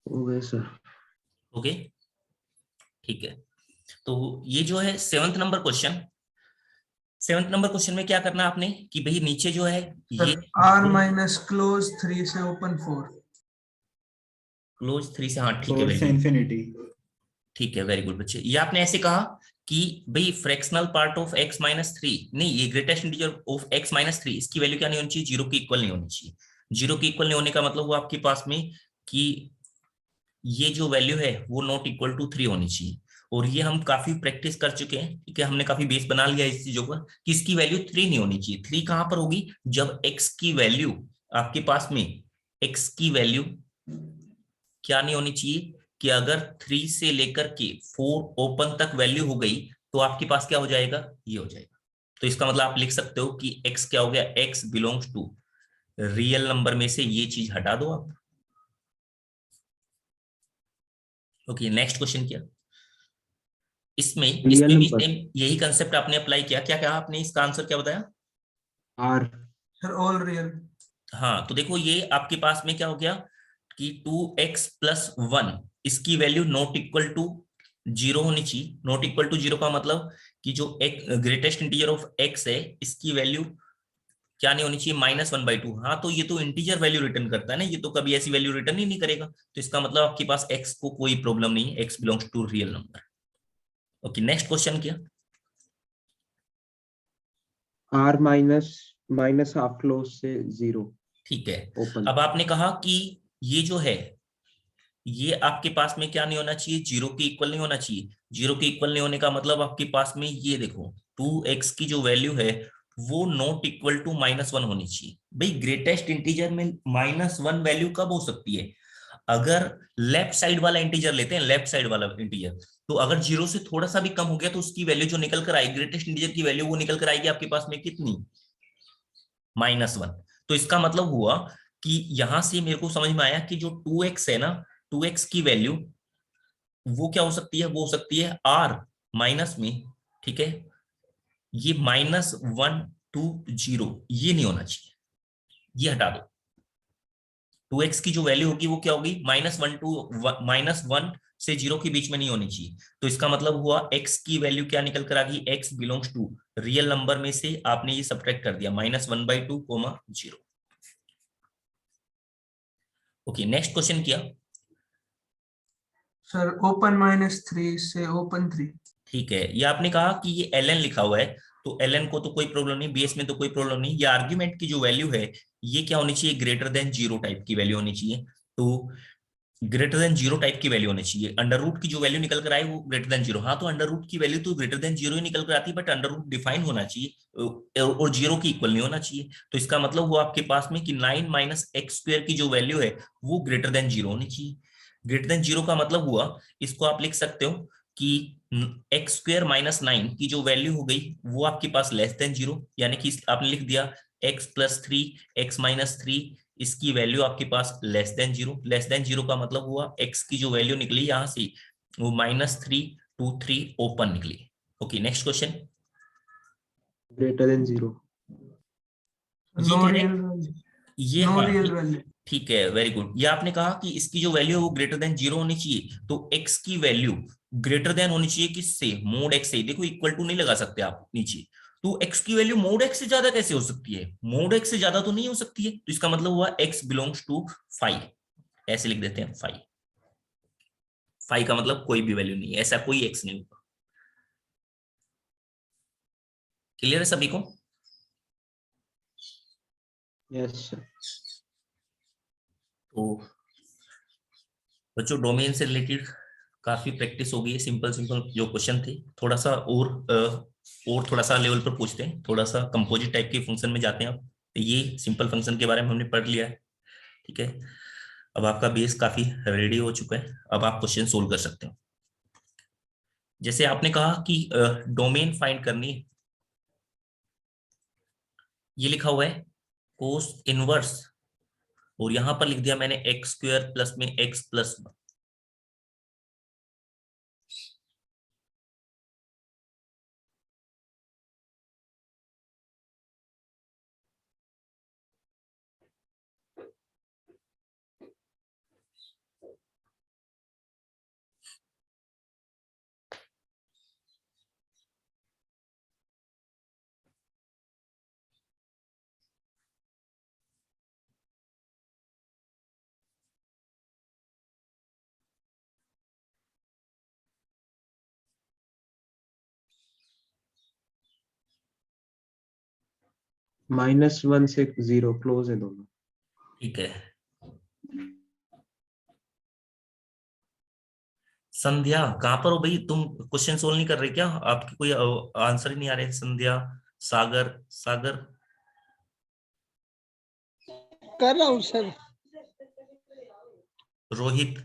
हो गए सर। ओके, ठीक है। तो ये जो है seventh number question, seventh number question में क्या करना है आपने कि भाई नीचे जो है सर ये आर माइनस क्लोज 3 से ओपन 4। क्लोज 3 से, हाँ ठीक है, फोर वेरी से गुड, इन्फिनिटी। ठीक है, वेरी गुड बच्चे। ये आपने ऐसे कहा कि भाई fractional part of x minus three, नहीं ये greatest integer of x minus three, इसकी वैल्यू क्या नहीं होनी चाहिए, जीरो के इक्वल नहीं होनी चाहिए। जीरो के इक्वल नहीं होने का मतलब वो आपके पास में कि ये जो वैल्यू है वो नॉट इक्वल टू थ्री होनी चाहिए। और ये हम काफी प्रैक्टिस कर चुके हैं, ठीक है, हमने काफी बेस बना लिया इस चीजों का कि इसकी वैल्यू थ्री नहीं होनी चाहिए। थ्री कहां पर होगी, जब x की वैल्यू आपके पास में, x की वैल्यू क्या नहीं होनी चाहिए कि अगर थ्री से लेकर के फोर ओपन तक वैल्यू हो गई तो आपके पास क्या हो जाएगा, ये हो जाएगा। तो इसका मतलब आप लिख सकते हो कि x क्या हो गया, x belongs to real number में से ये चीज हटा दो आप। ओके, नेक्स्ट क्वेश्चन क्या, इसमें रियल इसमें भी नंबर सेम यही कंसेप्ट आपने अप्लाई किया, क्या क्या आपने इसका आंसर क्या बताया। आर। Sir all real. हाँ, तो देखो ये आपके पास में क्या हो गया कि 2x+1 इसकी value not equal to zero होनी चाहिए। नॉट इक्वल टू जीरो का मतलब कि जो एक ग्रेटेस्ट इंटीजर ऑफ x है इसकी वैल्यू क्या नहीं होनी चाहिए, -1/2। हाँ, तो ये तो इंटीजर वैल्यू रिटर्न करता है ना, ये तो कभी ऐसी वैल्यू रिटर्न ही नहीं करेगा। तो इसका मतलब आपके पास x को कोई प्रॉब्लम नहीं है, x belongs to real number. Okay, next question क्या, R minus minus half close से 0 ठीक है। ओपन। अब आपने कहा कि ये जो है ये आपके पास में क्या नहीं होना चाहिए, जीरो के इक्वल नहीं होना चाहिए। जीरो के इक्वल नहीं होने का मतलब आपके पास में ये देखो 2x की जो वैल्यू है वो नॉट इक्वल टू -1 होनी चाहिए। भाई ग्रेटेस्ट इंटीजर में -1 वैल्यू कब हो सकती है, अगर लेफ्ट साइड वाला इंटीजर लेते हैं, लेफ्ट साइड वाला इंटीजर, तो अगर जीरो से थोड़ा सा भी कम हो गया तो उसकी वैल्यू जो निकल कर आएगी, ग्रेटेस्ट इंटीजर की वैल्यू वो निकल कर आएगी आपके पास में कितनी, -1। तो इसका मतलब हुआ कि यहां से मेरे को समझ में आया कि जो 2x है ना, 2x की वैल्यू वो क्या हो सकती है, वो हो सकती है r माइनस में, ठीक है, ये -1 to 0 ये नहीं होना चाहिए, ये हटा दो। 2x की जो वैल्यू होगी वो क्या होगी, -1 से 0 के बीच में नहीं होनी चाहिए। तो इसका मतलब हुआ x की वैल्यू क्या निकल कर आ गई, x belongs to real number में से आपने ये सब्ट्रैक्ट कर दिया, -1/2, 0। ओके, नेक्स्ट क्वेश्चन किया, सर ओपन -3 से ओपन 3। ठीक है। ये आपने कहा कि ये ln लिखा हुआ है, तो ln को तो कोई प्रॉब्लम नहीं, बेस में तो कोई प्रॉब्लम नहीं। ये आर्ग्यूमेंट की जो वैल्यू है ये क्या होनी चाहिए, ग्रेटर देन जीरो टाइप की वैल्यू होनी चाहिए। तो ग्रेटर देन जीरो टाइप की वैल्यू होनी चाहिए। अंडर रूट की जो वैल्यू निकल कर आए वो ग्रेटर देन जीरो, हाँ तो अंडर रूट की वैल्यू तो ग्रेटर देन जीरो ही निकल कर आती है, बट अंडर रूट डिफाइन होना चाहिए और जीरो की इक्वल नहीं होना चाहिए। तो इसका मतलब वो आपके पास में कि 9 - x² की जो वैल्यू है वो ग्रेटर देन जीरो होनी चाहिए। ग्रेटर देन जीरो का मतलब हुआ, इसको आप लिख सकते हो कि x² - 9 की जो वैल्यू हो गई वो आपके पास लेस देन जीरो, यानी कि आपने लिख दिया x+3 x-3 इसकी वैल्यू आपके पास less than zero. Less than zero का मतलब हुआ x की जो वैल्यू निकली यहां से वो -3 to 3 ओपन निकली। Okay, next question, greater than 0। ये नो कह रहे रियल हैं वैल्यू। ये, नो हाँ रियल वैल्यू। ठीक है, वेरी गुड। ये आपने कहा कि इसकी जो वैल्यू है वो ग्रेटर देन जीरो होनी चाहिए, तो x की वैल्यू ग्रेटर देन होनी चाहिए किससे, मोड x से। देखो इक्वल टू नहीं लगा सकते आप नीचे, तो x की वैल्यू मोड x से ज्यादा कैसे हो सकती है, मोड x से ज्यादा तो नहीं हो सकती है। तो इसका मतलब हुआ x बिलोंग्स टू 5, ऐसे लिख देते हैं 5। 5 का मतलब कोई भी वैल्यू नहीं है, ऐसा कोई x नहीं होगा। क्लियर है सभी को। Yes sir. तो बच्चों डोमेन से रिलेटेड काफी प्रैक्टिस हो गई है, सिंपल सिंपल जो क्वेश्चन थे, थोड़ा सा और थोड़ा सा लेवल पर पूछते हैं, थोड़ा सा कंपोजिट टाइप के फंक्शन में जाते हैं। अब ये सिंपल फंक्शन के बारे में हमने पढ़ लिया है, ठीक है। अब आपका बेस काफी रेडी हो चुका है, अब आप क्वेश्चन सोल्व कर सकते हो। जैसे आपने कहा कि डोमेन फाइंड करनी है, ये लिखा हुआ है कोस इनवर्स, और यहां पर लिख दिया मैंने x² प्लस में x+1। -1 से 0 क्लोज है दोनों। ठीक है। संध्या कहाँ पर हो भाई? तुम क्वेश्चन सोल्व नहीं कर रहे क्या? आपके कोई आंसर ही नहीं आ रहे। संध्या, सागर, सागर, कर रहा हूँ सर। रोहित,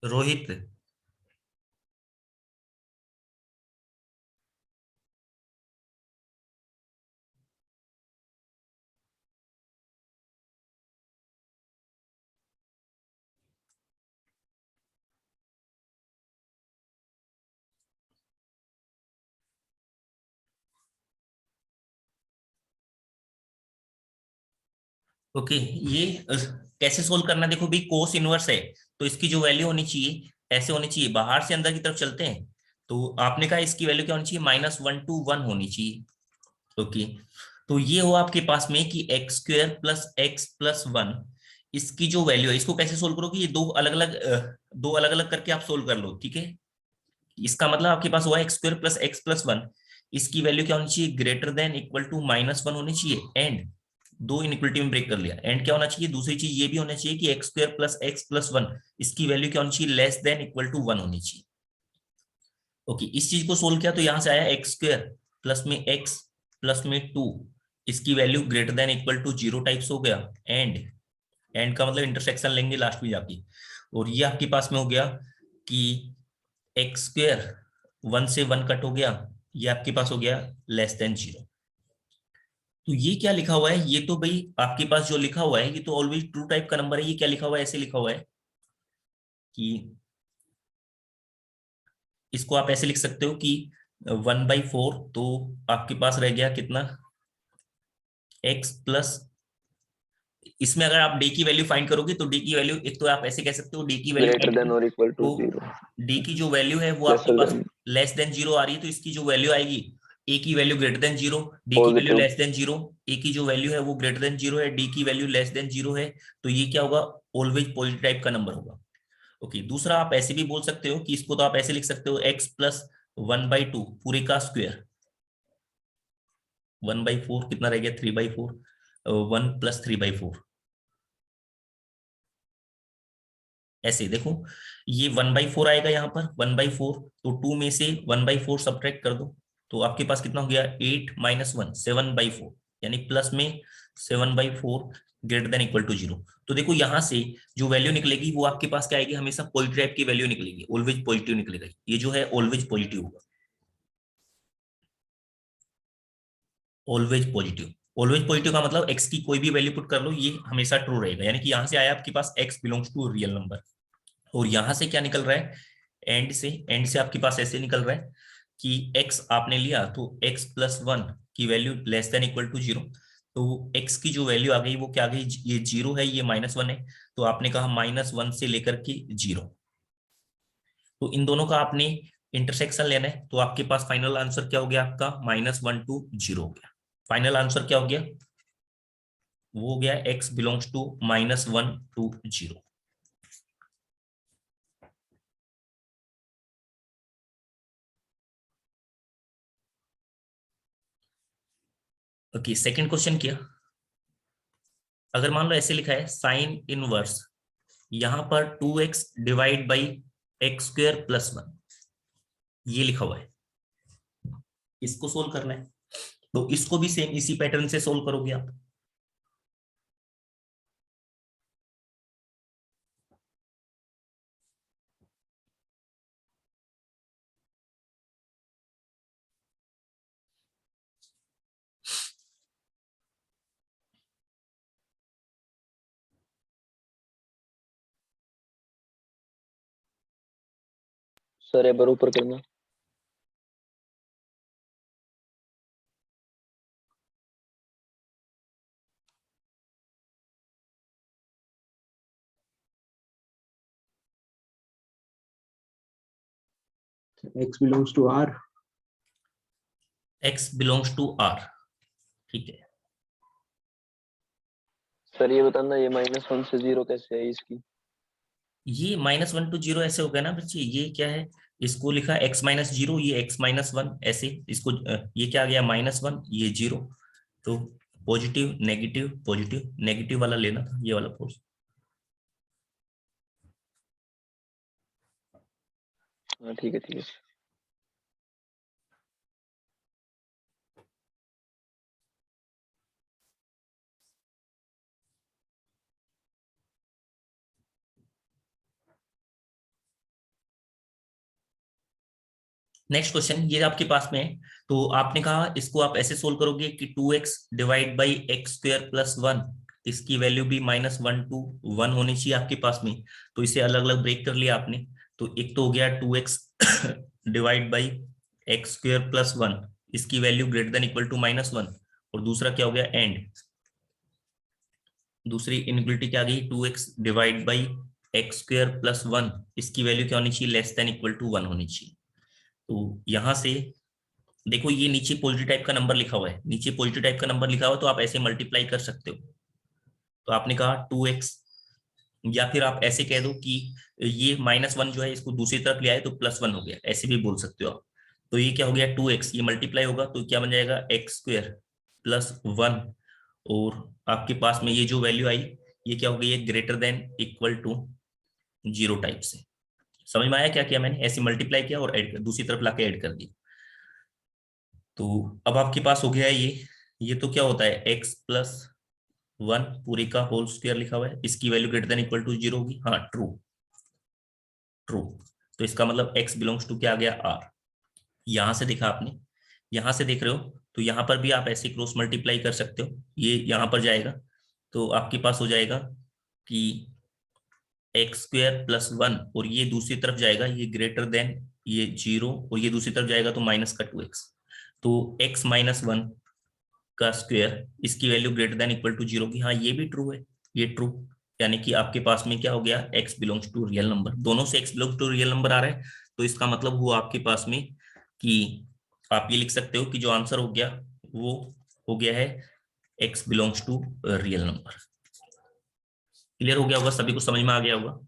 रोहित, ओके। ये कैसे सोल्व करना है? देखो भाई, कोस इनवर्स है तो इसकी जो वैल्यू होनी चाहिए ऐसे होनी चाहिए, बाहर से अंदर की तरफ चलते हैं। तो आपने कहा इसकी वैल्यू क्या होनी चाहिए? -1 to 1 होनी चाहिए। ओके, तो ये हो आपके पास में कि x² + x+1, इसकी जो वैल्यू है, इसको कैसे सोल्व करोगे? ये दो अलग अलग करके आप सोल्व कर लो, ठीक है। इसका मतलब आपके पास हुआ x² + x+1, इसकी वैल्यू क्या होनी चाहिए? ग्रेटर देन इक्वल टू -1 होनी चाहिए। एंड दो इनइक्वलिटी में ब्रेक कर लिया। एंड क्या होना चाहिए? दूसरी चीज ये भी होना चाहिए कि x² + x+1, इसकी वैल्यू क्या होनी चाहिए? लेस देन इक्वल टू 1 होनी चाहिए। ओके, इस चीज को सोल्व किया तो यहां से आया x² प्लस में x प्लस में 2, इसकी value greater than equal to 0 types हो गया। एंड का मतलब इंटरसेक्शन लेंगे लास्ट में जाके। और ये आपके पास में हो गया कि x² 1 से 1 कट हो गया, ये आपके पास हो गया लेस देन 0। तो ये क्या लिखा हुआ है? ये तो भाई आपके पास जो लिखा हुआ है ये तो ऑलवेज ट्रू टाइप का नंबर है। ये क्या लिखा हुआ है? ऐसे लिखा हुआ है कि इसको आप ऐसे लिख सकते हो कि 1/4, तो आपके पास रह गया कितना? x प्लस, इसमें अगर आप डे की वैल्यू फाइंड करोगे तो डे की वैल्यू, एक तो आप ऐसे कह सकते हो डे की वैल्यू ग्रेटर फाइंड देन करो, और इक्वल टू तो 0, डी की जो वैल्यू है वो आपके लेसर पास देन लेस देन 0 आ रही है, तो इसकी जो वैल्यू आएगी, ए की वैल्यू ग्रेटर देन 0, डी की वैल्यू पॉजिटिव। लेस देन 0, ए की जो वैल्यू है वो ग्रेटर देन 0 है, डी की वैल्यू लेस देन 0 है। तो ये क्या होगा? ऑलवेज पॉजिटिव टाइप का नंबर होगा। ओके, दूसरा आप ऐसे भी बोल सकते हो कि इसको तो आप ऐसे लिख सकते हो x+1/2 पूरे का स्क्वायर। 1/4 कितना रह गया? 3/4, 1 + 3/4। ऐसे देखो, ये 1/4 आएगा यहाँ पर, 1/4, तो 2 में से 1/4 सब्ट्रैक्ट कर दो, तो आपके पास कितना हो गया? 8 - 1 7/4, यानी प्लस में 7/4 ग्रेटर देन इक्वल टू 0। तो देखो यहां से जो वैल्यू निकलेगी वो आपके पास क्या आएगी? हमेशा पॉजिटिव टाइप की वैल्यू निकलेगी, ऑलवेज पॉजिटिव निकलेगा। ये जो है ऑलवेज पॉजिटिव होगा, ऑलवेज पॉजिटिव। ऑलवेज पॉजिटिव का मतलब एक्स की कोई भी वैल्यू पुट कर लो, ये हमेशा ट्रू रहेगा। यानी कि यहाँ से आया आपके पास x belongs to real number. और यहां से क्या निकल रहा है? एंड से आपके पास ऐसे निकल रहा है कि x आपने लिया तो x+1 की value less than equal to 0, तो x की जो वैल्यू आ गई वो क्या आ गई? ये 0 है, ये -1 है, तो आपने कहा -1 से लेकर के 0। तो इन दोनों का आपने इंटरसेक्शन लेना है, तो आपके पास फाइनल आंसर क्या हो गया? आपका -1 to 0 हो गया। फाइनल आंसर क्या हो गया? वो हो गया x belongs to -1 to 0। Okay, second question किया। अगर मान लो ऐसे लिखा है साइन इनवर्स, यहां पर 2x डिवाइड बाई x² + 1, ये लिखा हुआ है, इसको सोल्व करना है। तो इसको भी सेम इसी पैटर्न से सोल्व करोगे आप। सर एक बार ऊपर करना। X belongs to R. x belongs to r, ठीक है। सर ये बताना, ये -1 से 0 कैसे है इसकी? ये -1 to 0 ऐसे हो गया ना बच्चे, ये क्या है, इसको लिखा x -0, ये x -1 ऐसे, इसको ये क्या आ गया -1, ये 0, तो पॉजिटिव नेगेटिव वाला लेना था, ये वाला फोर्स। हाँ ठीक है, ठीक है। नेक्स्ट क्वेश्चन ये आपके पास में है, तो आपने कहा इसको आप ऐसे सोल्व करोगे कि 2x divide by x square plus 1, इसकी वैल्यू भी -1 to 1 होनी चाहिए आपके पास में, तो इसे अलग अलग ब्रेक कर लिया आपने। तो एक तो हो गया 2x divide by x square plus 1, इसकी value greater than equal to -1, और दूसरा क्या हो गया एंड, दूसरी इनइक्वालिटी क्या आ गई, 2x divide by x square plus 1, इसकी वैल्यू क्या होनी चाहिए, लेस देन इक्वल टू 1 होनी चाहिए। तो यहां से देखो ये नीचे पॉजिटिव टाइप का नंबर लिखा हुआ है, नीचे पॉजिटिव टाइप का नंबर लिखा हुआ है, तो आप ऐसे मल्टीप्लाई कर सकते हो। तो आपने कहा 2x, या फिर आप ऐसे कह दो कि ये -1 जो है इसको दूसरी तरफ ले आए तो +1 हो गया, ऐसे भी बोल सकते हो आप। तो ये क्या हो गया 2x, ये मल्टीप्लाई होगा तो क्या बन जाएगा एक्स स्क्वायर प्लस 1, और आपके पास में ये जो वैल्यू आई ये क्या हो गई है, greater than equal to 0 type से। समझ में आया क्या किया मैंने, ऐसे मल्टीप्लाई किया और ऐड कर, दूसरी तरफ लाके ऐड कर दिया। तो अब आपके पास हो गया ये तो क्या होता है x प्लस 1 पूरे का होल स्क्वायर लिखा हुआ है, इसकी value greater than equal to 0 होगी, हाँ ट्रू। तो इसका मतलब x बिलोंग्स टू क्या आ गया r। यहां से देखा आपने, यहां से देख रहे हो, तो यहां पर भी आप ऐसे क्रॉस मल्टीप्लाई कर सकते हो, ये यहां पर जाएगा तो आपके पास हो जाएगा कि एक्स स्क्वायर प्लस 1, और ये दूसरी तरफ जाएगा, ये ग्रेटर देन ये 0, और ये दूसरी तरफ जाएगा तो माइनस का 2x, तो x -1 का स्क्वायर, इसकी value greater than equal to 0 की, हाँ ये भी ट्रू है, ये ट्रू, यानी कि आपके पास में क्या हो गया, x belongs to real number, दोनों से x belongs to real number आ रहा है, तो इसका मतलब हुआ आपके पास में कि आप ये लिख सकते हो कि जो आंसर हो गया वो हो गया है x belongs to real number. Clear हो गया होगा, सभी को समझ में आ गया होगा।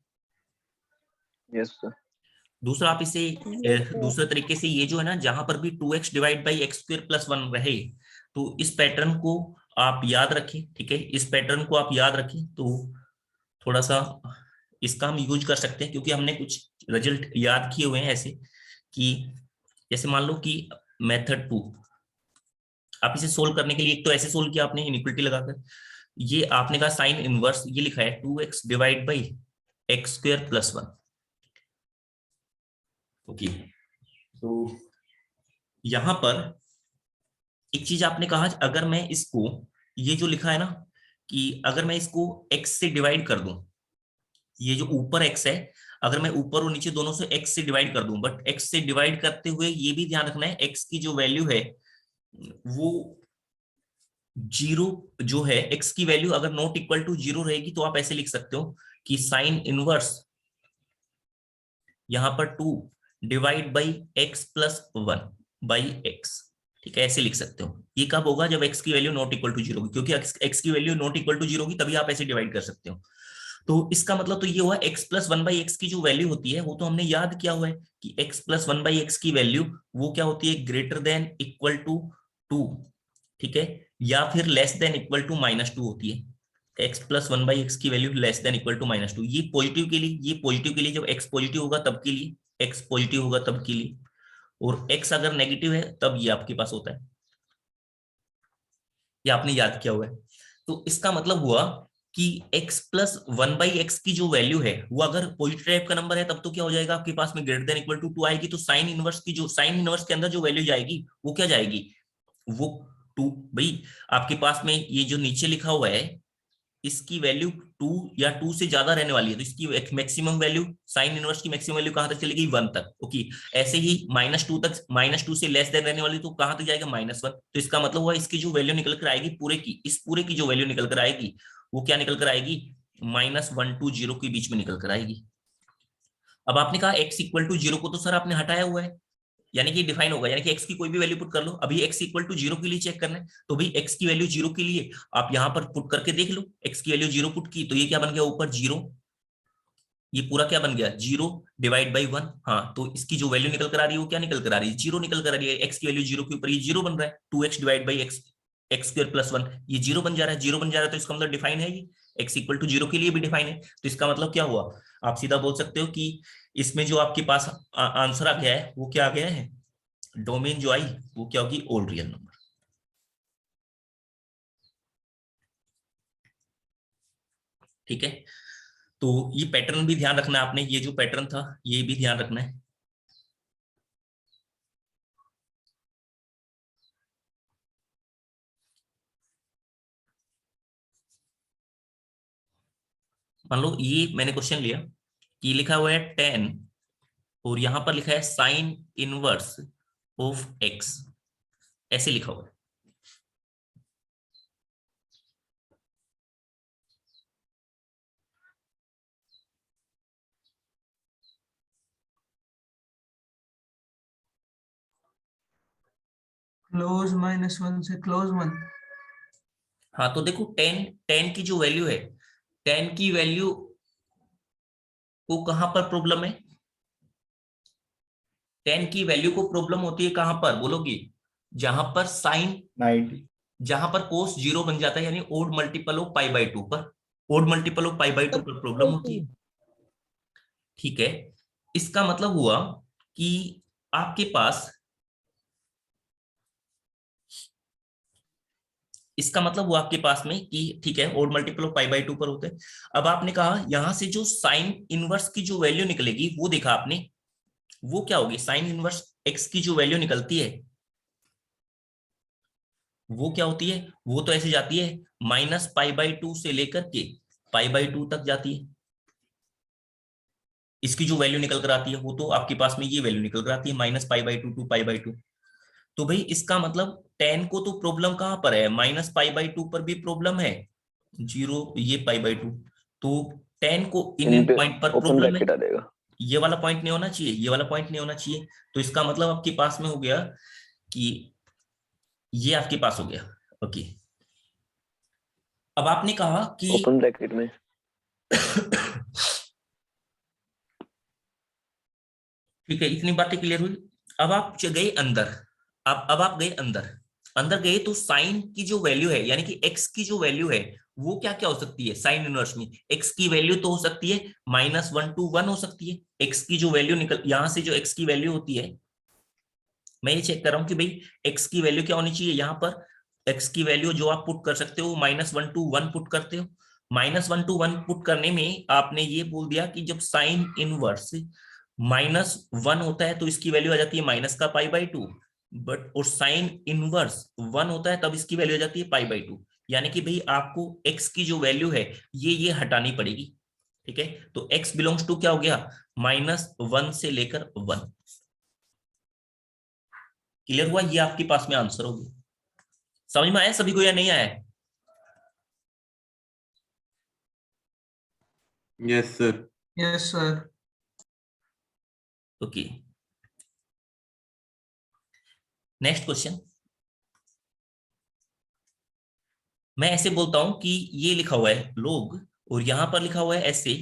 Yes sir. दूसरा आप इसे दूसरे तरीके से, ये जो है ना जहां पर भी 2x divide by x square plus 1 रहे, तो इस पैटर्न को आप याद रखें, ठीक है, इस पैटर्न को आप याद रखें, तो थोड़ा सा इसका हम यूज कर सकते हैं, क्योंकि हमने कुछ रिजल्ट याद किए हुए हैं ऐसे कि जैसे मान लो कि मेथड 2, आप इसे सोल्व करने के लिए एक तो ऐसे सोल्व किया आपने इनइक्वालिटी लगाकर, ये आपने कहा साइन इनवर्स, ये लिखा है 2x divide by x square plus 1, okay. तो यहां पर एक चीज आपने कहा, अगर मैं इसको, ये जो लिखा है ना कि अगर मैं इसको x से डिवाइड कर दूं, ये जो ऊपर x है, अगर मैं ऊपर और नीचे दोनों से x से डिवाइड कर दूं, बट x से डिवाइड करते हुए ये भी ध्यान रखना है x की जो वैल्यू है वो 0 जो है, x की वैल्यू अगर नॉट इक्वल टू 0 रहेगी तो आप ऐसे लिख सकते हो कि साइन इनवर्स यहां पर 2 divide by x plus 1 by x, ठीक है, ऐसे लिख सकते हो। ये कब होगा, जब x की वैल्यू नॉट इक्वल टू 0 होगी, क्योंकि x की वैल्यू नॉट इक्वल टू 0 होगी तभी आप ऐसे डिवाइड कर सकते हो। तो इसका मतलब तो ये हुआ x प्लस 1 बाई एक्स की जो वैल्यू होती है वो तो हमने याद किया हुआ है कि x प्लस 1 बाई एक्स की वैल्यू वो क्या होती है, ग्रेटर देन इक्वल टू 2, ठीक है, या फिर लेस देन इक्वल टू -2 होती है। x प्लस 1 बाई एक्स की value less than equal to -2, ये पॉजिटिव के लिए, ये पॉजिटिव के लिए, जब x पॉजिटिव होगा तब के लिए, x पॉजिटिव होगा तब के लिए, और x अगर नेगेटिव है तब ये आपके पास होता है, ये आपने याद किया हुआ है। तो इसका मतलब हुआ कि x प्लस 1 बाई एक्स की जो वैल्यू है वो अगर पॉजिटिव टाइप का नंबर है तब तो क्या हो जाएगा आपके पास में, ग्रेटर देन इक्वल टू 2 आएगी, तो साइन इनवर्स की जो, साइन इनवर्स के अंदर जो वैल्यू जाएगी वो क्या जाएगी, वो 2। भाई आपके पास में ये जो नीचे लिखा हुआ है इसकी वैल्यू 2 या 2 से ज्यादा रहने वाली है, तो इसकी मैक्सिमम वैल्यू, साइन इनवर्स की मैक्सिमम वैल्यू कहां तक चलेगी, 1 तक, ओके। ऐसे ही -2 तक, -2 से लेस देन रहने वाली तो कहां तक जाएगा, -1। तो इसका मतलब हुआ इसकी जो वैल्यू निकल कर आएगी पूरे की, इस पूरे की जो वैल्यू निकल कर आएगी वो क्या निकल कर आएगी, -1 to 0 के बीच में निकल कर आएगी। अब आपने कहा x इक्वल टू 0 को तो सर आपने हटाया हुआ है, यानी कि डिफाइन होगा, यानी कि x की कोई भी वैल्यू पुट कर लो। अभी x इक्वल टू 0 के लिए चेक करना है, तो भाई x की वैल्यू 0 के लिए आप यहां पर पुट करके देख लो। x की वैल्यू 0 पुट की तो ये क्या बन गया ऊपर 0, ये पूरा क्या बन गया 0 डिवाइड बाई 1। हाँ, तो इसकी जो वैल्यू निकल कर आ रही है वो क्या निकल कर आ रही है 0 निकल कर आ रही है। x की वैल्यू 0 के ऊपर ये 0 बन रहा है, 2x divide by x x square plus 1, ये 0 बन जा रहा है। 0 बन जा रहा है तो इसका मतलब डिफाइन है, ये x इक्वल टू 0 के लिए भी डिफाइन है। तो इसका मतलब क्या हुआ, आप सीधा बोल सकते हो कि इसमें जो आपके पास आंसर आ गया है वो क्या आ गया है, डोमेन जो आई वो क्या होगी ओल्ड रियल नंबर। ठीक है, तो ये पैटर्न भी ध्यान रखना है आपने, ये जो पैटर्न था ये भी ध्यान रखना है। मान लो ये मैंने क्वेश्चन लिया कि लिखा हुआ है 10 और यहां पर लिखा है साइन इनवर्स ऑफ x, ऐसे लिखा हुआ है। क्लोज -1 से क्लोज 1। हाँ तो देखो 10 10 की जो वैल्यू है, 10 की वैल्यू को कहां पर प्रॉब्लम है, 10 की वैल्यू को प्रॉब्लम होती है कहां पर बोलोगी, जहां पर साइन 90। जहां पर कोस 0 बन जाता है, यानी odd multiple of pi by 2 पर, odd multiple of pi by 2 पर प्रॉब्लम होती है। ठीक है, इसका मतलब हुआ कि आपके पास, इसका मतलब हुआ आपके पास में कि ठीक है odd multiple of pi by 2 पर होते हैं। अब आपने कहा यहां से जो साइन इनवर्स की जो वैल्यू निकलेगी वो देखा आपने, वो क्या होगी, साइन इनवर्स एक्स की जो वैल्यू निकलती है वो क्या होती है, वो तो ऐसे जाती है -π/2 से लेकर के π/2 तक जाती है। इसकी जो वैल्यू निकल कर आती है वो तो आपके पास में ये वैल्यू निकल कर आती है -π/2 टू π/2। तो भाई इसका मतलब 10 को तो प्रॉब्लम कहां पर है, -π/2 पर भी प्रॉब्लम है, 0 ये π/2। तो 10 को इन इन पे पॉइंट पर ओपन प्रॉब्लम है, ब्रैकेट आ जाएगा। ये वाला पॉइंट नहीं होना चाहिए, ये वाला पॉइंट नहीं होना चाहिए। तो इसका मतलब आपके पास में हो गया कि ये आपके पास हो गया। ओके, अब आपने कहा कि ओपन ब्रैकेट में ठीक है, इतनी बातें क्लियर हुई। अब आप गए अंदर, अब आप गए अंदर, अंदर गए तो साइन की जो वैल्यू है यानी कि एक्स की जो वैल्यू है वो क्या क्या हो सकती है, साइन इनवर्स में एक्स की वैल्यू तो हो सकती है -1 to 1 हो सकती है। एक्स की जो वैल्यू निकल यहां से जो एक्स की वैल्यू होती है, मैं ये चेक कर रहा हूं कि भाई एक्स की वैल्यू क्या होनी चाहिए, यहाँ पर एक्स की वैल्यू जो आप पुट कर सकते हो -1 to 1 पुट करते हो। -1 to 1 पुट करने में आपने ये बोल दिया कि जब साइन इनवर्स -1 होता है तो इसकी वैल्यू आ जाती है माइनस का π/2, बट और साइन इनवर्स 1 होता है तब इसकी वैल्यू आ जाती है π/2। यानी कि भाई आपको x की जो वैल्यू है ये हटानी पड़ेगी। ठीक है, तो x बिलोंग्स टू क्या हो गया, -1 से लेकर 1। क्लियर हुआ, ये आपके पास में आंसर होगी। समझ में आया सभी को या नहीं आया? Yes sir. Yes sir. Okay, next question. मैं ऐसे बोलता हूं कि ये लिखा हुआ है लोग और यहां पर लिखा हुआ है ऐसे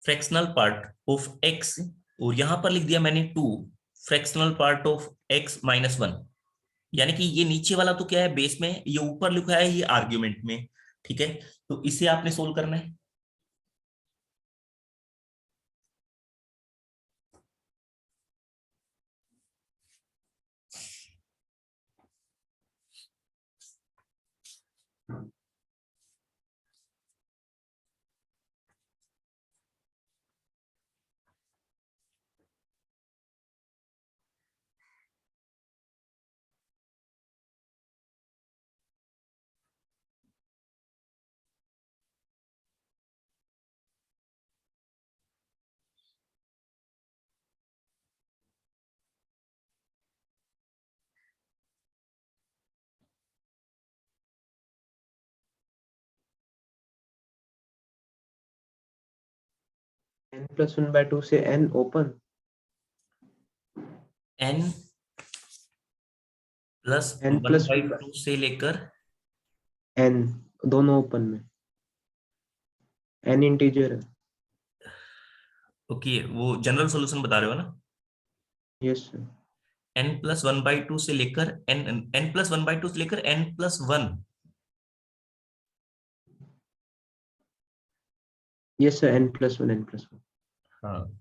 फ्रैक्शनल पार्ट ऑफ x, और यहां पर लिख दिया मैंने 2 फ्रैक्शनल पार्ट ऑफ x-1। यानी कि ये नीचे वाला तो क्या है बेस में, ये ऊपर लिखा है ये आर्ग्यूमेंट में। ठीक है, तो इसे आपने सोल्व करना है। n+1/2 से n open, n plus n one plus by 1/2 two से लेकर n दोनों ओपन में, n इंटीजर है। ओके, वो जनरल सॉल्यूशन बता रहे हो ना? Yes sir. n+1/2 से लेकर n+1/2 से लेकर n+1। यस सर, n+1 हाँ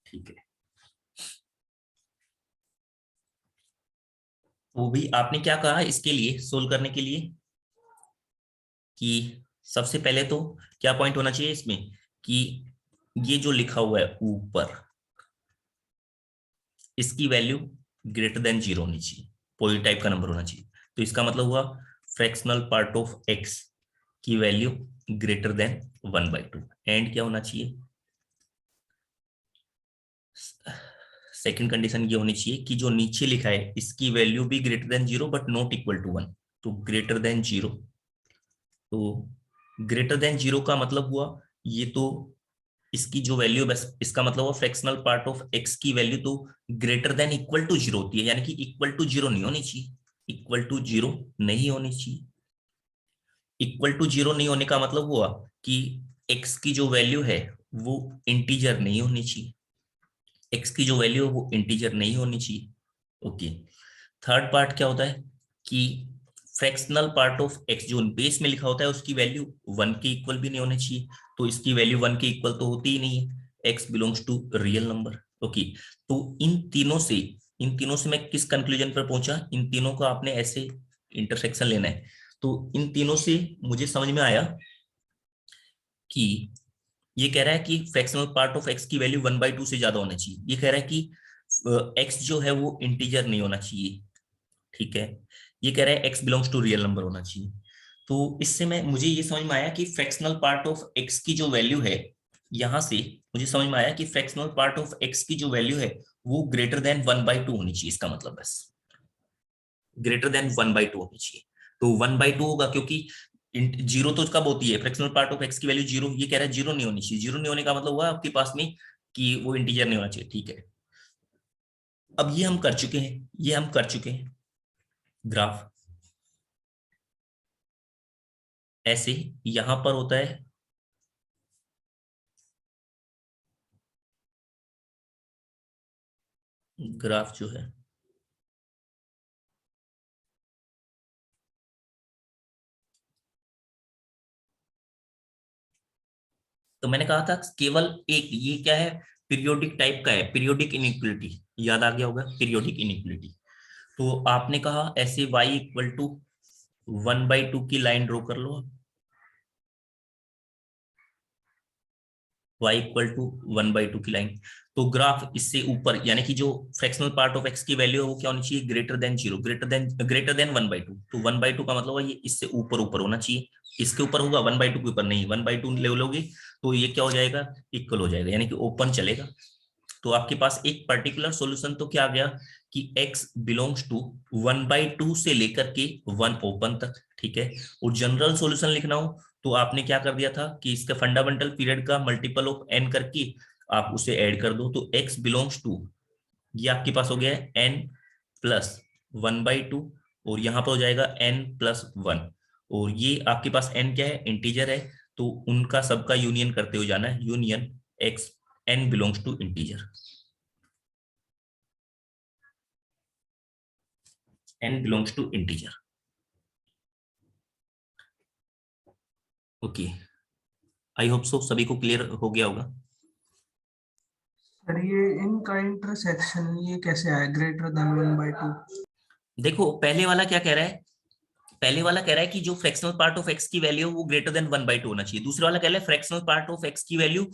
ठीक है। वो भी आपने क्या कहा इसके लिए सोल्व करने के लिए कि सबसे पहले तो क्या पॉइंट होना चाहिए इसमें कि ये जो लिखा हुआ है ऊपर, इसकी वैल्यू ग्रेटर देन 0 होनी चाहिए, पॉजिटिव टाइप का नंबर होना चाहिए। तो इसका मतलब हुआ फ्रैक्शनल पार्ट ऑफ x की वैल्यू ग्रेटर देन 1/2। एंड क्या होना चाहिए, सेकंड कंडीशन ये होनी चाहिए कि जो नीचे लिखा है इसकी वैल्यू भी greater than 0 but not equal to 1। तो ग्रेटर देन 0, तो ग्रेटर देन 0 का मतलब हुआ ये तो इसकी जो वैल्यू, बस इसका मतलब हुआ फ्रैक्शनल पार्ट ऑफ x की वैल्यू तो ग्रेटर देन इक्वल टू 0 होती है, यानी कि इक्वल टू 0 नहीं होनी चाहिए, इक्वल टू 0 नहीं होनी चाहिए। इक्वल टू 0 नहीं होने का मतलब हुआ कि x की जो वैल्यू है वो इंटीजर नहीं होनी चाहिए, x की जो वैल्यू है वो इंटीजर नहीं होनी चाहिए। ओके, थर्ड पार्ट क्या होता है कि फ्रैक्शनल पार्ट ऑफ x जो बेस में लिखा होता है उसकी वैल्यू 1 के इक्वल भी नहीं होनी चाहिए, तो इसकी वैल्यू 1 के इक्वल तो होती ही नहीं है, x belongs to real number. Okay, तो इन तीनों से मैं किस कंक्लूजन पर पहुंचा, इन तीनों का आपने ऐसे इंटरसेक्शन लेना है। तो इन तीनों से मुझे समझ में आया कि ये कह रहा है कि फ्रैक्शनल पार्ट ऑफ x की वैल्यू 1/2 से ज्यादा होना चाहिए, ये कह रहा है कि x जो है वो इंटीजर नहीं होना चाहिए, ठीक है, ये कह रहा है x belongs to real number होना चाहिए। तो इससे मुझे ये समझ में आया कि फ्रैक्शनल पार्ट ऑफ x की जो वैल्यू है, यहां से मुझे समझ में आया कि फ्रैक्शनल पार्ट ऑफ x की जो वैल्यू है वो ग्रेटर देन 1/2 होनी चाहिए, इसका मतलब बस ग्रेटर देन 1/2 होनी चाहिए। तो 1/2 होगा क्योंकि 0 तो कब होती है, फ्रैक्शनल पार्ट ऑफ x की वैल्यू 0, ये कह रहा है 0 नहीं होनी चाहिए, 0 नहीं होने का मतलब हुआ आपके पास में कि वो इंटीजर नहीं होना चाहिए, ठीक है। अब ये हम कर चुके हैं ग्राफ ऐसे यहां पर होता है ग्राफ जो है, तो मैंने कहा था केवल एक, ये क्या है, पीरियोडिक टाइप का है, पीरियोडिक इनइक्वलिटी, याद आ गया होगा पीरियोडिक इनइक्वलिटी। तो आपने कहा ऐसे y इक्वल टू 1/2 की लाइन ड्रॉ कर लो, y इक्वल टू 1/2 की लाइन। तो ग्राफ इससे ऊपर, यानी कि जो फ्रैक्शनल पार्ट ऑफ x की वैल्यू है वो क्या होनी चाहिए, ग्रेटर देन 0, ग्रेटर देन 1/2। तो 1/2 का मतलब है ये इससे ऊपर होना चाहिए, इसके ऊपर होगा, 1/2 के ऊपर नहीं, 1/2 ले लोगे तो ये क्या हो जाएगा, इक्वल हो जाएगा, यानी कि ओपन चलेगा। तो आपके पास एक पर्टिकुलर सॉल्यूशन तो क्या आ गया कि x बिलोंग्स टू 1/2 से लेकर के 1 ओपन तक, ठीक है। और जनरल सॉल्यूशन लिखना हो तो आपने क्या कर दिया था कि इसका फंडामेंटल पीरियड का मल्टीपल ऑफ n करके आप उसे ऐड कर दो, तो x बिलोंग्स टू, ये आपके पास हो गया है n+1/2 और यहाँ पर हो जाएगा n+1, और ये आपके पास n क्या है, इंटीजर है, तो उनका सबका यूनियन करते हुए जाना है, union x n belongs to integer, n belongs to integer. Okay, I hope so सभी को क्लियर हो गया होगा। सर ये इनका इंटरसेक्शन ये कैसे आया ग्रेटर देन 1/2? देखो पहले वाला क्या कह रहा है, पहले वाला कह रहा है कि जो फ्रैक्शनल पार्ट ऑफ x की वैल्यू वो ग्रेटर देन 1/2 होना चाहिए, दूसरा वाला कह रहा है फ्रैक्शनल पार्ट ऑफ x की वैल्यू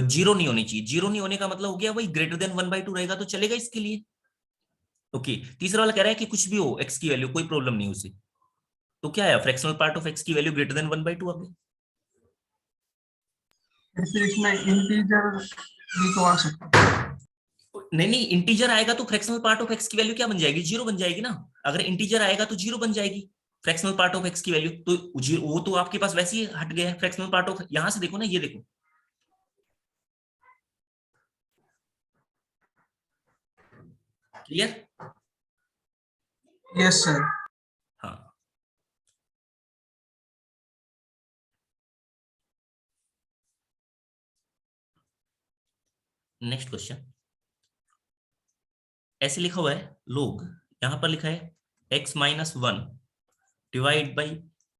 0 नहीं होनी चाहिए, 0 नहीं होने का मतलब हो गया वही ग्रेटर देन 1/2 रहेगा तो चलेगा इसके लिए। ओके, तीसरा वाला कह रहा है कि कुछ भी हो x की वैल्यू कोई प्रॉब्लम नहीं उसे, तो क्या है, फ्रैक्शनल पार्ट ऑफ x की वैल्यू ग्रेटर देन 1/2 आ गई। फिर इसमें इंटीजर भी तो आ सकता है। नहीं, इंटीजर आएगा तो फ्रैक्शनल पार्ट ऑफ x की वैल्यू क्या बन जाएगी, 0 बन जाएगी ना। अगर इंटीजर आएगा तो 0 बन जाएगी फ्रैक्शनल पार्ट ऑफ x की वैल्यू, तो वो तो आपके पास वैसे ही हट गया है फ्रैक्शनल पार्ट ऑफ, यहां से देखो ना, ये देखो क्लियर? Yes, sir. हाँ, नेक्स्ट क्वेश्चन ऐसे लिखा हुआ है लोग, यहां पर लिखा है x-1 डिवाइड बाई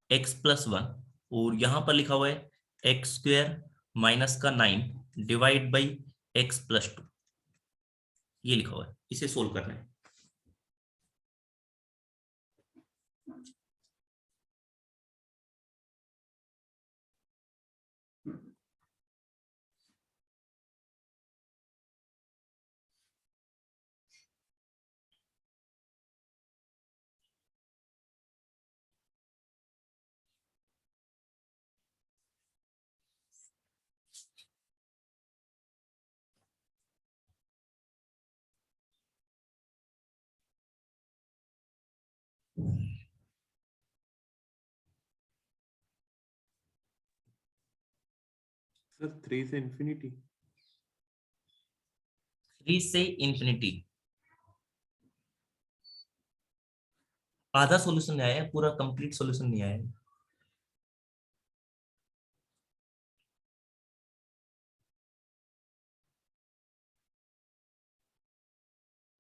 x+1, और यहां पर लिखा हुआ है x² माइनस का 9 डिवाइड बाई x+2, ये लिखा हुआ है, इसे सोल्व करना है। सर 3 से इंफिनिटी। 3 से इंफिनिटी, आधा सॉल्यूशन आया है, पूरा कंप्लीट सॉल्यूशन नहीं आया है।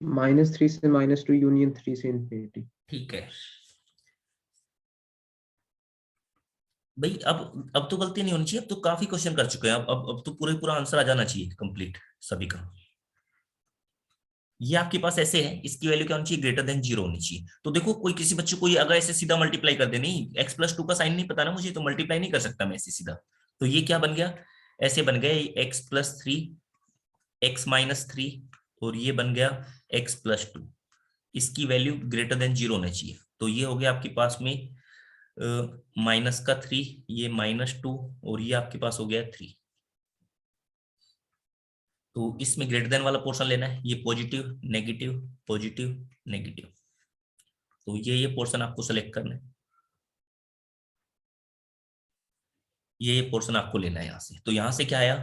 -3 से -2 यूनियन 3 से इंफिनिटी। ठीक है भाई, अब तो गलती नहीं होनी चाहिए, अब तो काफी क्वेश्चन कर चुके हैं, अब तो पूरा आंसर आ जाना चाहिए कंप्लीट सभी का। ये आपके पास ऐसे है, इसकी वैल्यू क्या होनी चाहिए, ग्रेटर देन 0 होनी चाहिए। तो देखो कोई किसी बच्चे को ये अगर ऐसे सीधा मल्टीप्लाई कर दे, नहीं x+2 का साइन नहीं पता ना मुझे, तो मल्टीप्लाई नहीं कर सकता मैं ऐसे सीधा। तो ये क्या बन गया, ऐसे बन गया x+3 x-3, और ये बन गया x+2, इसकी वैल्यू ग्रेटर देन 0 होना चाहिए। तो ये हो गया आपके पास में -3, ये -2, और ये आपके पास हो गया 3। तो इसमें ग्रेटर देन वाला पोर्शन लेना है, ये पॉजिटिव नेगेटिव पॉजिटिव नेगेटिव, तो ये पोर्शन आपको सेलेक्ट करना है, ये पोर्शन आपको लेना है यहाँ से। तो यहाँ से क्या आया,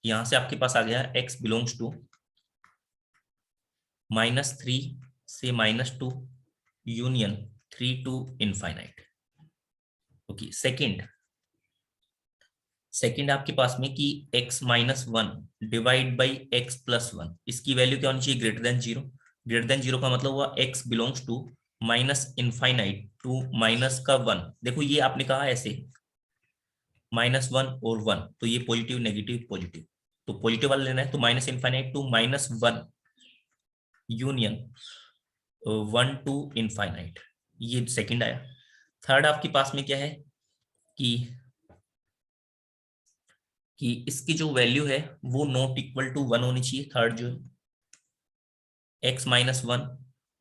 यहाँ से आपके पास आ गया x बिलोंग्स टू -3 से -2 union 3 to infinite. Okay, second आपके पास में कि x-1 डिवाइड बाई x+1, इसकी वैल्यू क्या होनी चाहिए, ग्रेटर देन 0। ग्रेटर देन 0 का मतलब हुआ x belongs to -infinite to -1। देखो ये आपने कहा ऐसे -1 और 1, तो ये पॉजिटिव नेगेटिव पॉजिटिव, तो पॉजिटिव वाला लेना है, तो -infinite to -1 union 1 to infinite, ये सेकंड आया। थर्ड आपके पास में क्या है कि इसकी जो वैल्यू है वो नॉट इक्वल टू 1 होनी चाहिए। थर्ड जो है x-1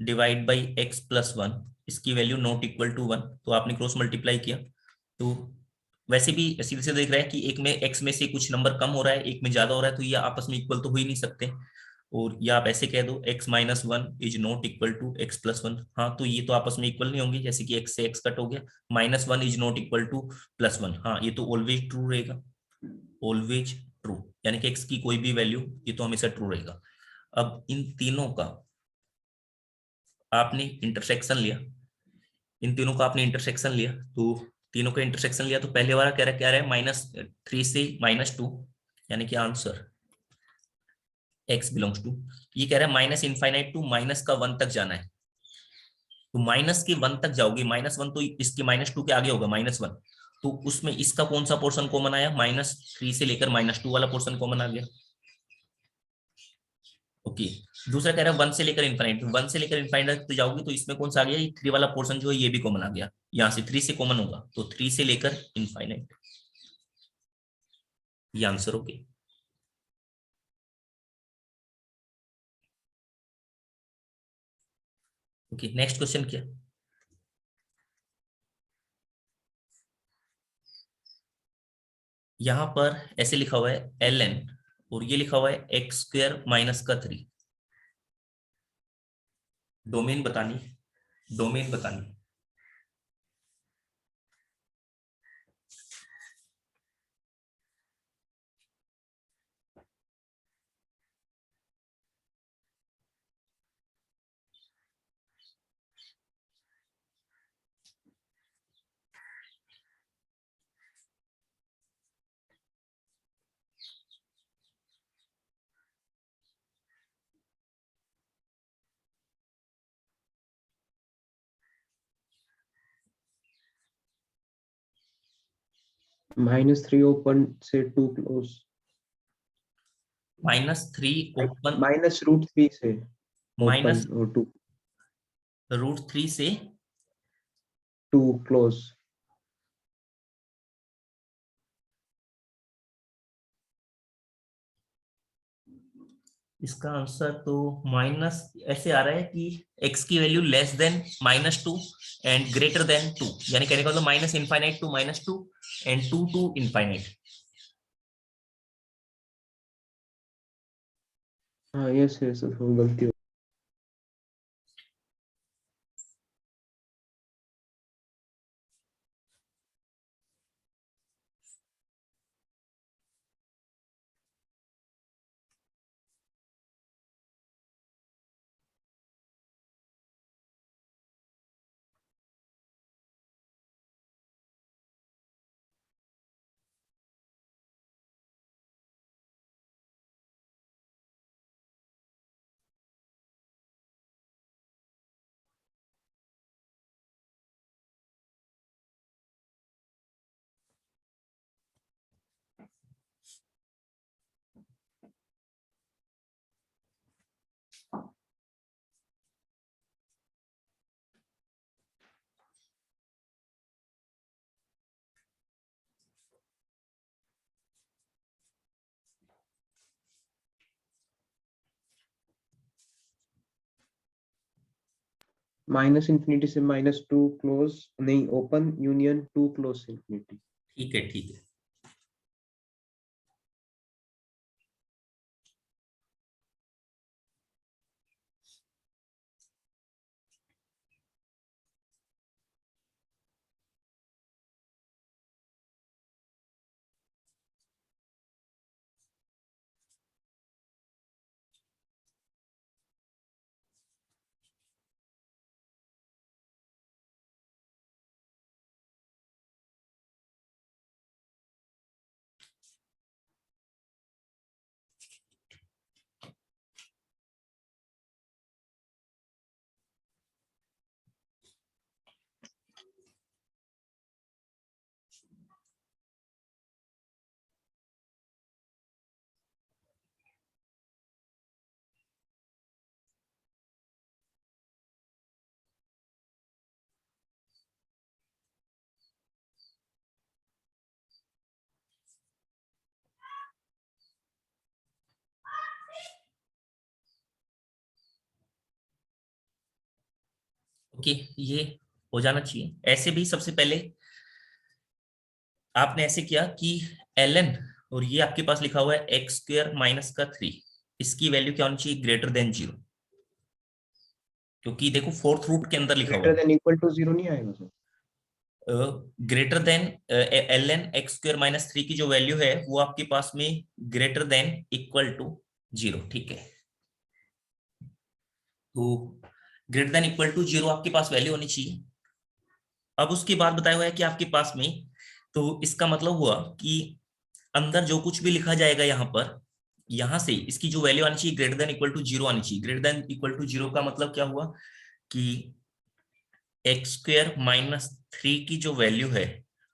डिवाइड बाई x+1, इसकी वैल्यू नॉट इक्वल टू 1, तो आपने क्रॉस मल्टीप्लाई किया, तो वैसे भी सीधे से देख रहा है कि एक में x में से कुछ नंबर कम हो रहा है, एक में ज्यादा हो रहा है, तो ये आपस में इक्वल तो हो ही नहीं सकते। और या आप ऐसे कह दो x-1 is not equal to x+1, हाँ तो ये तो आपस में इक्वल नहीं होंगे, जैसे कि x से x कट हो गया। -1 इज नॉट इक्वल टू +1, हाँ ये तो ऑलवेज ट्रू रहेगा, ऑलवेज ट्रू, यानी कि x की कोई भी वैल्यू ये तो हमेशा ट्रू रहेगा। अब इन तीनों का आपने इंटरसेक्शन लिया, इन तीनों का आपने इंटरसेक्शन लिया, तो तीनों का इंटरसेक्शन लिया, तो पहले वाला क्या रहा है -3 से -2, यानी कि आंसर x बिलोंग्स टू, ये कह रहा है -इनफाइनाइट टू -1 तक जाना है, तो -1 तक जाओगे, -1 तो इसके -2 के आगे होगा -1, तो उसमें इसका कौन सा पोर्शन कॉमन आया, -3 से लेकर -2 वाला पोर्शन कॉमन आ गया। ओके, दूसरा कह रहा है 1 से लेकर इनफाइनाइट, 1 से लेकर इनफाइनाइट तो जाओगे, तो इसमें कौन सा आ गया, ये 3 वाला पोर्शन जो है ये भी कॉमन आ गया, यहाँ से 3 से कॉमन होगा, तो 3 से लेकर इनफाइनाइट, ये आंसर हो गया। ओके, नेक्स्ट क्वेश्चन क्या, यहां पर ऐसे लिखा हुआ है ln, और ये लिखा हुआ है x² माइनस का 3, डोमेन बतानी। -3 open से 2 close. -3 ओपन, -√3 से माइनस open और 2 √3 से 2 close. इसका आंसर तो माइनस ऐसे आ रहा है कि x की value less then -2 and greater than 2, यानी कहने का मतलब -∞ टू -2 एंड 2 टू इनफाइनाइट। हाँ यस यस, गलती हो. -∞ से -2 close नहीं, open union 2 close से infinity. ठीक है, ठीक है। ओके, ये हो जाना चाहिए। ऐसे भी सबसे पहले आपने ऐसे किया कि ln, और ये आपके पास लिखा हुआ है x² - 3, इसकी वैल्यू क्या होनी चाहिए? ग्रेटर देन 0, क्योंकि देखो फोर्थ रूट के अंदर लिखा हुआ Greater है than equal to 0 नहीं आएगा sir? Greater than ln x² - 3 की जो वैल्यू है वो आपके पास में ग्रेटर देन इक्वल टू 0, ठीक है। तो ग्रेटर देन इक्वल टू 0 आपके पास वैल्यू होनी चाहिए। अब उसके बाद बताया हुआ है कि आपके पास में, तो इसका मतलब हुआ कि अंदर जो कुछ भी लिखा जाएगा यहाँ पर, यहां से इसकी जो वैल्यू आनी चाहिए ग्रेटर देन इक्वल टू 0 आनी चाहिए। ग्रेटर देन इक्वल टू 0 का मतलब क्या हुआ कि x² - 3 की जो वैल्यू है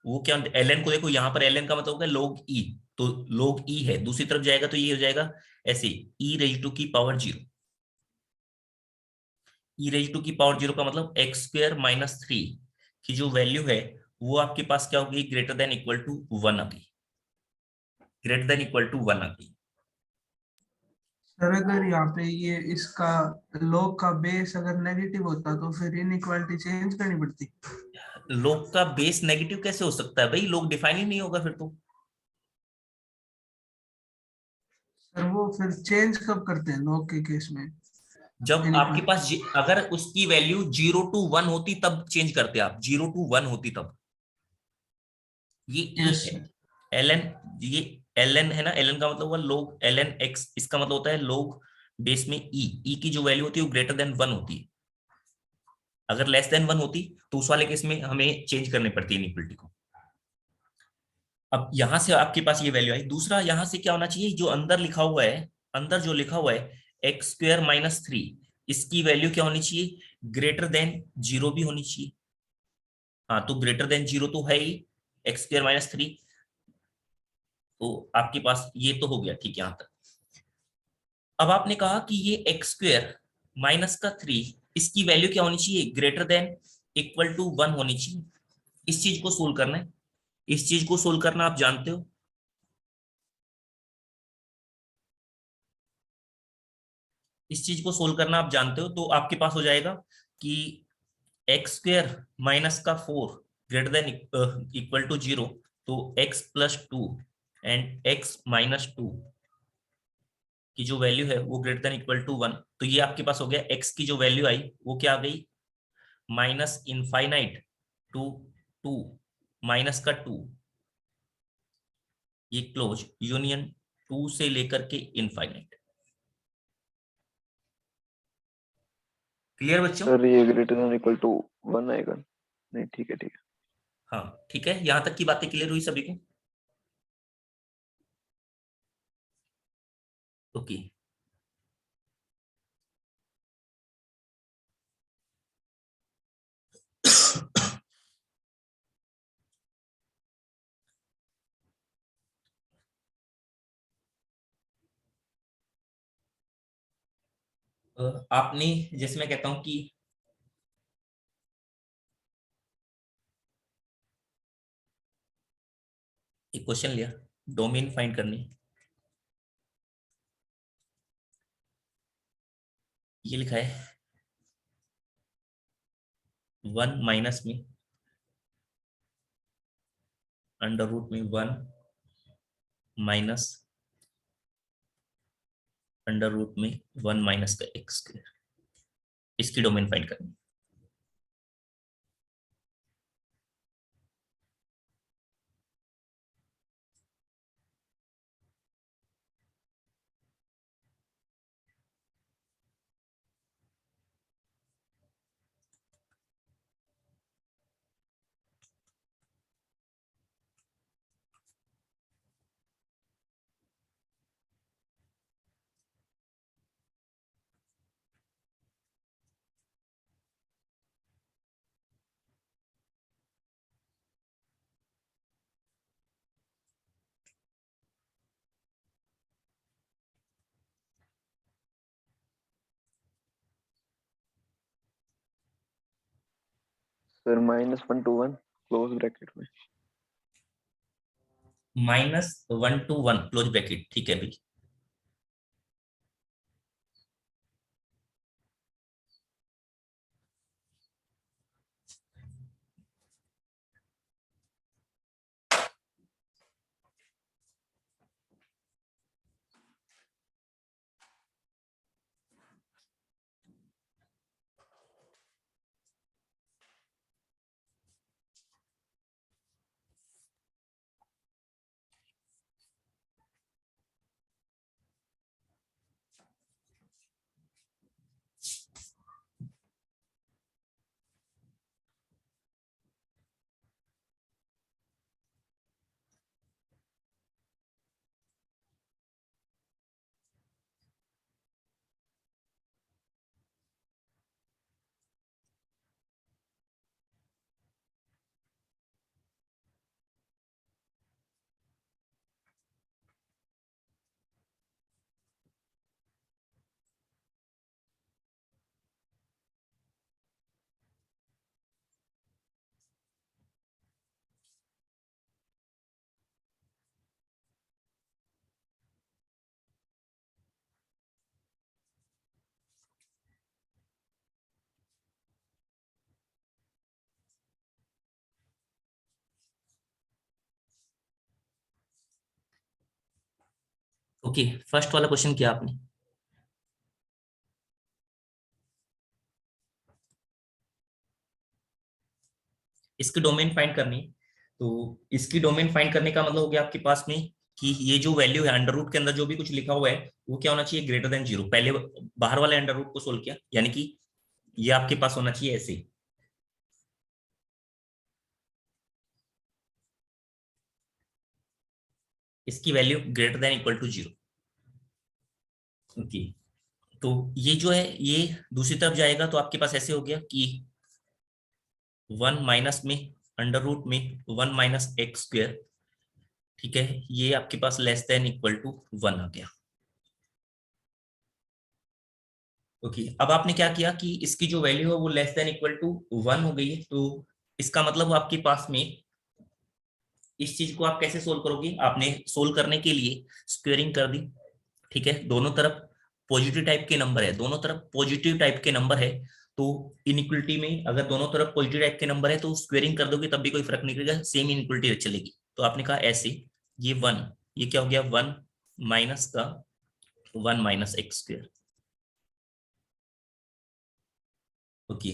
वो क्या, ln को देखो, यहाँ पर ln का मतलब होगा log e, तो log e है, दूसरी तरफ जाएगा तो ये हो जाएगा ऐसे e⁻⁴ e⁻⁴ का मतलब x² - 3 की जो वैल्यू है वो आपके पास क्या होगी? ग्रेटर देन इक्वल टू 1 आ गई, ग्रेटर देन इक्वल टू 1 आ गई। सर अगर यहाँ पे ये इसका log का बेस अगर नेगेटिव होता तो फिर इनइक्वालिटी चेंज करनी पड़ती। log का बेस नेगेटिव कैसे हो सकता है भाई? log डिफाइन ही नहीं होगा फिर तो। सर वो फिर चेंज कब करते हैं log के केस में? जब आपके पास अगर उसकी वैल्यू 0 टू 1 होती तब चेंज करते आप, 0 टू 1 होती तब। ये e यस है, ln, ये ln है ना, ln का मतलब हुआ log ln x, इसका मतलब होता है log बेस में e की जो वैल्यू होती है वो ग्रेटर देन 1 होती है। अगर लेस देन 1 होती तो उस वाले केस में हमें चेंज करनी पड़ती है इनइक्वालिटी को। अब यहां से आपके पास ये वैल्यू आई। दूसरा यहां से क्या होना चाहिए, जो अंदर लिखा हुआ है, अंदर जो लिखा हुआ है x² - 3, इसकी वैल्यू क्या होनी चाहिए? ग्रेटर देन 0 भी होनी चाहिए। हाँ, तो ग्रेटर देन 0 तो है ही x² - 3, तो आपके पास ये तो हो गया, ठीक है यहाँ तक। अब आपने कहा कि ये एक्स स्क्वायर माइनस का 3, इसकी वैल्यू क्या होनी चाहिए, ग्रेटर देन इक्वल टू 1 होनी चाहिए। इस चीज को सोल्व करना है, इस चीज को सोल्व करना आप जानते हो। इस चीज को सोल्व करना आप जानते हो, तो आपके पास हो जाएगा कि एक्स स्क्वायर माइनस का 4 ग्रेटर देन इक्वल टू 0, तो x plus 2 and x minus 2 की जो वैल्यू है वो ग्रेटर देन इक्वल टू 1। तो ये आपके पास हो गया, x की जो वैल्यू आई वो क्या आ गई, माइनस इनफाइनाइट टू 2 माइनस का 2, ये क्लोज यूनियन 2 से लेकर के इनफाइनाइट। क्लियर बच्चों? सर ये ग्रेटर देन इक्वल टू 1 आएगा? नहीं, ठीक है ठीक है। हाँ ठीक है, यहां तक की बातें क्लियर हुई सभी को? ओके। आपने, जैसे मैं कहता हूं कि एक क्वेश्चन लिया, डोमेन फाइंड करनी, ये लिखा है 1 माइनस में अंडर रूट में 1 माइनस अंडर रूट में 1 माइनस का एक्स स्क्वायर, इसकी डोमेन फाइंड करनी। सर -1 to 1 क्लोज ब्रैकेट में। -1 to 1 क्लोज ब्रैकेट, ठीक है भाई। ओके, फर्स्ट वाला क्वेश्चन किया आपने। इसकी डोमेन फाइंड करनी है, तो इसकी डोमेन फाइंड करने का मतलब हो गया आपके पास में कि ये जो वैल्यू है अंडर रूट के अंदर जो भी कुछ लिखा हुआ है वो क्या होना चाहिए, ग्रेटर देन 0। पहले बाहर वाले अंडर रूट को सोल्व किया, यानी कि ये आपके पास होना चाहिए ऐसे, इसकी value greater than equal to 0। Okay, तो ये जो है ये दूसरी तरफ जाएगा, तो आपके पास ऐसे हो गया कि 1 माइनस में अंडर रूट में 1 माइनस एक्स स्क्वायर ठीक है, ये आपके पास लेस देन इक्वल टू 1 आ गया। ओके, अब आपने क्या किया कि इसकी जो वैल्यू है वो लेस देन इक्वल टू 1 हो गई है, तो इसका मतलब आपके पास में इस चीज को आप कैसे सोल्व करोगे, आपने सोल्व करने के लिए स्क्वेयरिंग कर दी। ठीक है, दोनों तरफ पॉजिटिव टाइप के नंबर है, दोनों तरफ पॉजिटिव टाइप के नंबर है, तो इनइक्वलिटी में अगर दोनों तरफ पॉजिटिव टाइप के नंबर है तो स्क्वेयरिंग कर दोगे तब भी कोई फर्क नहीं पड़ेगा, सेम इनइक्वलिटी चलेगी। तो आपने कहा ऐसे, ये 1, ये क्या हो गया 1 माइनस का 1 माइनस एक्स स्क्वेयर। ओके,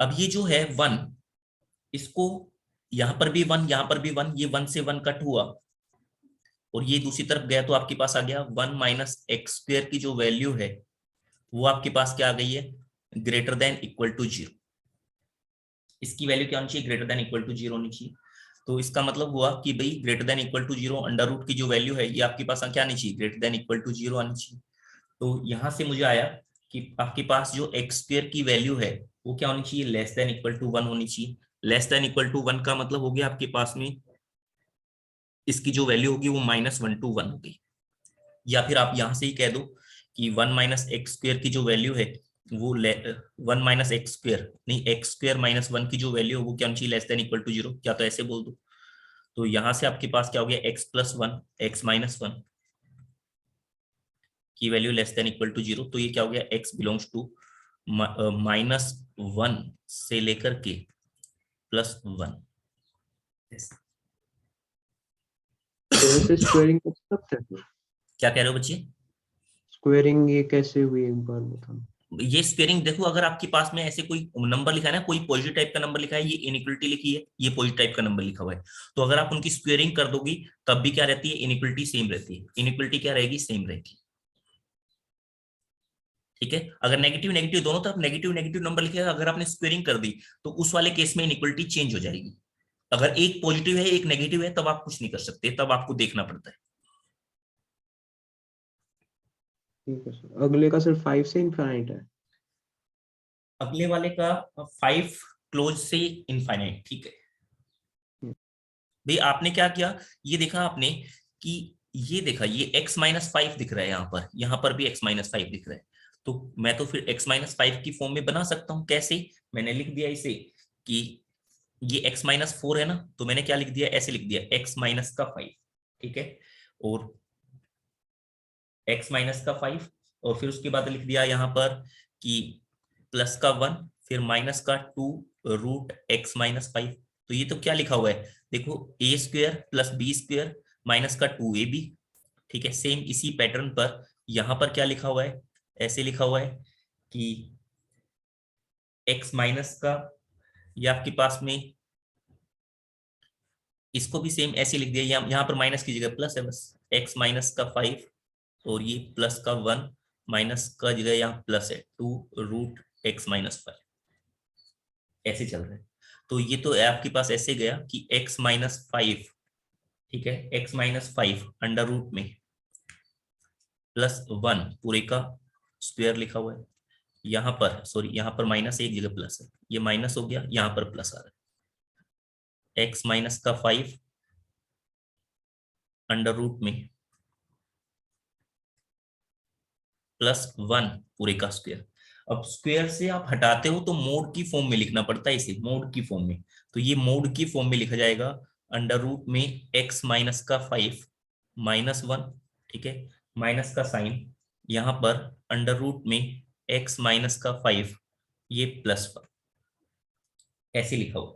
अब ये जो है 1, इसको यहां पर भी 1, यहां पर भी 1, ये 1 से 1 कट हुआ और ये दूसरी तरफ गया तो आपके पास आ गया 1 माइनस एक्स स्क्वेयर की जो वैल्यू है वो आपके पास क्या आ गई है, ग्रेटर देन इक्वल टू 0। इसकी वैल्यू क्या होनी चाहिए, ग्रेटर देन इक्वल टू 0 होनी चाहिए। तो इसका मतलब हुआ कि भाई greater than equal to 0 under root की जो वैल्यू है ये आपके पास क्या आनी चाहिए, ग्रेटर देन इक्वल टू 0 आनी चाहिए। तो यहां से मुझे आया कि आपके पास जो एक्स स्क्वेयर की वैल्यू है वो क्या होनी चाहिए, लेस देन इक्वल टू 1 होनी चाहिए। लेस देन इक्वल टू 1 का मतलब हो गया आपके पास में इसकी जो वैल्यू होगी वो -1 होगी, या फिर आप यहां से ही कह दो कि 1 माइनस एक्स स्क्वेयर की जो वैल्यू है वो 1 माइनस एक्स स्क्वेयर नहीं, एक्स स्क्वेयर माइनस 1 की जो वैल्यू है वो क्या होनी चाहिए, लेस देन इक्वल टू 0, क्या तो ऐसे बोल दो। तो यहां से आपके पास क्या हो गया, एक्स प्लस 1 एक्स माइनस 1 की value less than equal to 0, तो ये क्या हो गया, एक्स बिलोंग्स टू -1 से लेकर के +1। तो वैसे स्क्वेयरिंग कैसे करते हैं? क्या कह रहे हो बच्चे, स्क्वेयरिंग ये कैसे हुई एक बार बताना। ये स्क्वेयरिंग देखो, अगर आपके पास में ऐसे कोई नंबर लिखा है ना, कोई पॉजिटिव टाइप का नंबर लिखा है, ये इनइक्वलिटी लिखी है, ये पॉजिटिव टाइप का नंबर लिखा हुआ है, तो अगर आप उनकी स्क्वेयरिंग कर दोगी तब भी क्या रहती है, इनइक्वलिटी सेम रहती है। इनइक्वलिटी क्या रहेगी, सेम रहेगी। ठीक है, अगर नेगेटिव नेगेटिव दोनों तरफ नेगेटिव नेगेटिव नंबर लिखे, अगर आपने स्क्वेयरिंग कर दी तो उस वाले केस में इनइक्वलिटी चेंज हो जाएगी। अगर एक पॉजिटिव है एक नेगेटिव है तब आप कुछ नहीं कर सकते, तब आपको देखना पड़ता है। ठीक है सर, अगले का सिर्फ 5 से इनफाइनाइट है। अगले वाले का 5 क्लोज से इनफाइनाइट। ठीक है भाई, आपने क्या किया, ये देखा आपने कि ये देखा, ये x-5 दिख रहा है, यहाँ पर भी x-5 दिख रहा है, तो मैं तो फिर x-5 की फॉर्म में बना सकता हूँ। कैसे, मैंने लिख दिया इसे कि ये x-4 है ना, तो मैंने क्या लिख दिया, ऐसे लिख दिया x-5। ठीक है, और x-5 और फिर उसके बाद लिख दिया यहाँ पर कि +1 फिर -2√x-5। तो ये तो क्या लिखा हुआ है, देखो a² + b² -2ab। ठीक है, सेम इसी पैटर्न पर यहाँ पर क्या लिखा हुआ है, ऐसे लिखा हुआ है कि x माइनस का, ये आपके पास में इसको भी सेम ऐसे लिख दिया, यहाँ पर माइनस की जगह प्लस है बस, x-5 और ये +1 माइनस का जगह यहाँ प्लस है 2√x-5, ऐसे चल रहा है। तो ये तो आपके पास ऐसे गया कि x-5, ठीक है, x-5 अंडर रूट में +1 पूरे का स्क्वायर लिखा हुआ है, यहाँ पर सॉरी यहाँ पर माइनस एक जगह प्लस है, ये माइनस हो गया, यहाँ पर प्लस आ रहा है, x-5 अंडर रूट में +1 पूरे का स्क्वायर। अब स्क्वायर से आप हटाते हो तो मोड की फॉर्म में लिखना पड़ता है इसे, मोड की फॉर्म में, तो ये मोड की फॉर्म में लिखा जाएगा अंडर रूट में x-5 -1। ठीक है, माइनस का साइन यहाँ पर अंडर रूट में x-5 ये +1, ऐसे लिखा हुआ।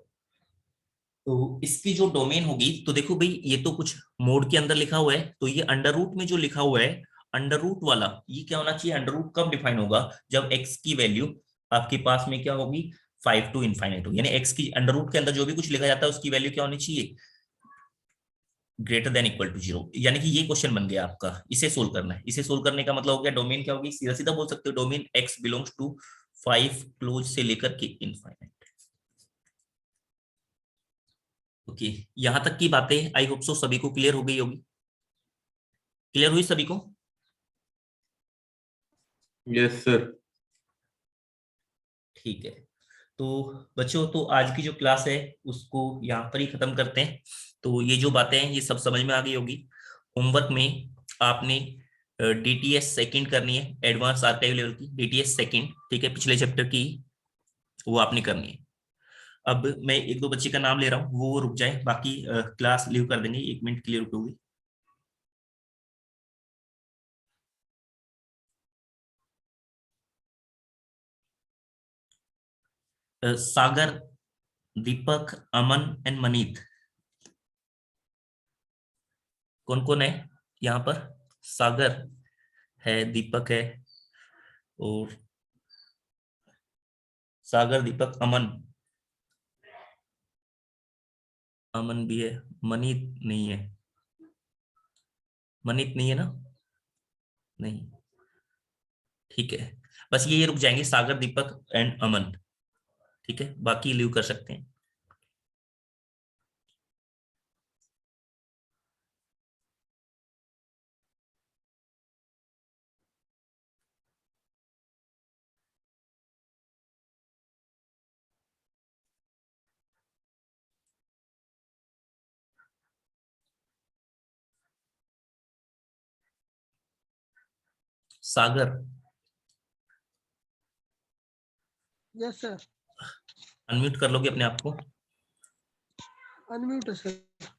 तो इसकी जो डोमेन होगी, तो देखो भाई ये तो कुछ मोड के अंदर लिखा हुआ है, तो ये अंडर रूट में जो लिखा हुआ है, अंडर रूट वाला ये क्या होना चाहिए, अंडर रूट कब डिफाइन होगा, जब x की वैल्यू आपके पास में क्या होगी, 5 टू इनफाइनाइट हो, यानी x की अंडर रूट के अंदर जो भी कुछ लिखा जाता है उसकी वैल्यू क्या होनी चाहिए, ग्रेटर देन इक्वल टू 0। यानी कि ये क्वेश्चन बन गया आपका, इसे सोल्व करना है। इसे सोल्व करने का मतलब हो गया डोमेन क्या होगी, सीधा सीधा बोल सकते हो domain x belongs to 5 close से लेकर के इनफाइनाइट। ओके, यहां तक की बातें आई होप सो सभी को क्लियर हो गई होगी, क्लियर हुई सभी को। Yes sir. ठीक है, तो बच्चों, तो आज की जो क्लास है उसको यहाँ पर ही खत्म करते हैं। तो ये जो बातें हैं ये सब समझ में आ गई होगी। होमवर्क में आपने डीटीएस सेकंड करनी है, एडवांस आर्काइव लेवल की डीटीएस सेकंड, ठीक है, पिछले चैप्टर की, वो आपने करनी है। अब मैं एक दो बच्चे का नाम ले रहा हूँ, वो रुक जाए, बाकी क्लास लीव कर देंगे, 1 मिनट के लिए रुकोगे। सागर, दीपक, अमन एंड मनीत, कौन कौन है यहाँ पर? सागर है, दीपक है, और सागर, दीपक, अमन, अमन भी है, मनीत नहीं है, मनीत नहीं है ना? नहीं, ठीक है, बस ये रुक जाएंगे, सागर, दीपक एंड अमन, ठीक है, बाकी लीव कर सकते हैं। सागर, यस सर, अनम्यूट कर लोगे अपने आप को? अनम्यूट है सर।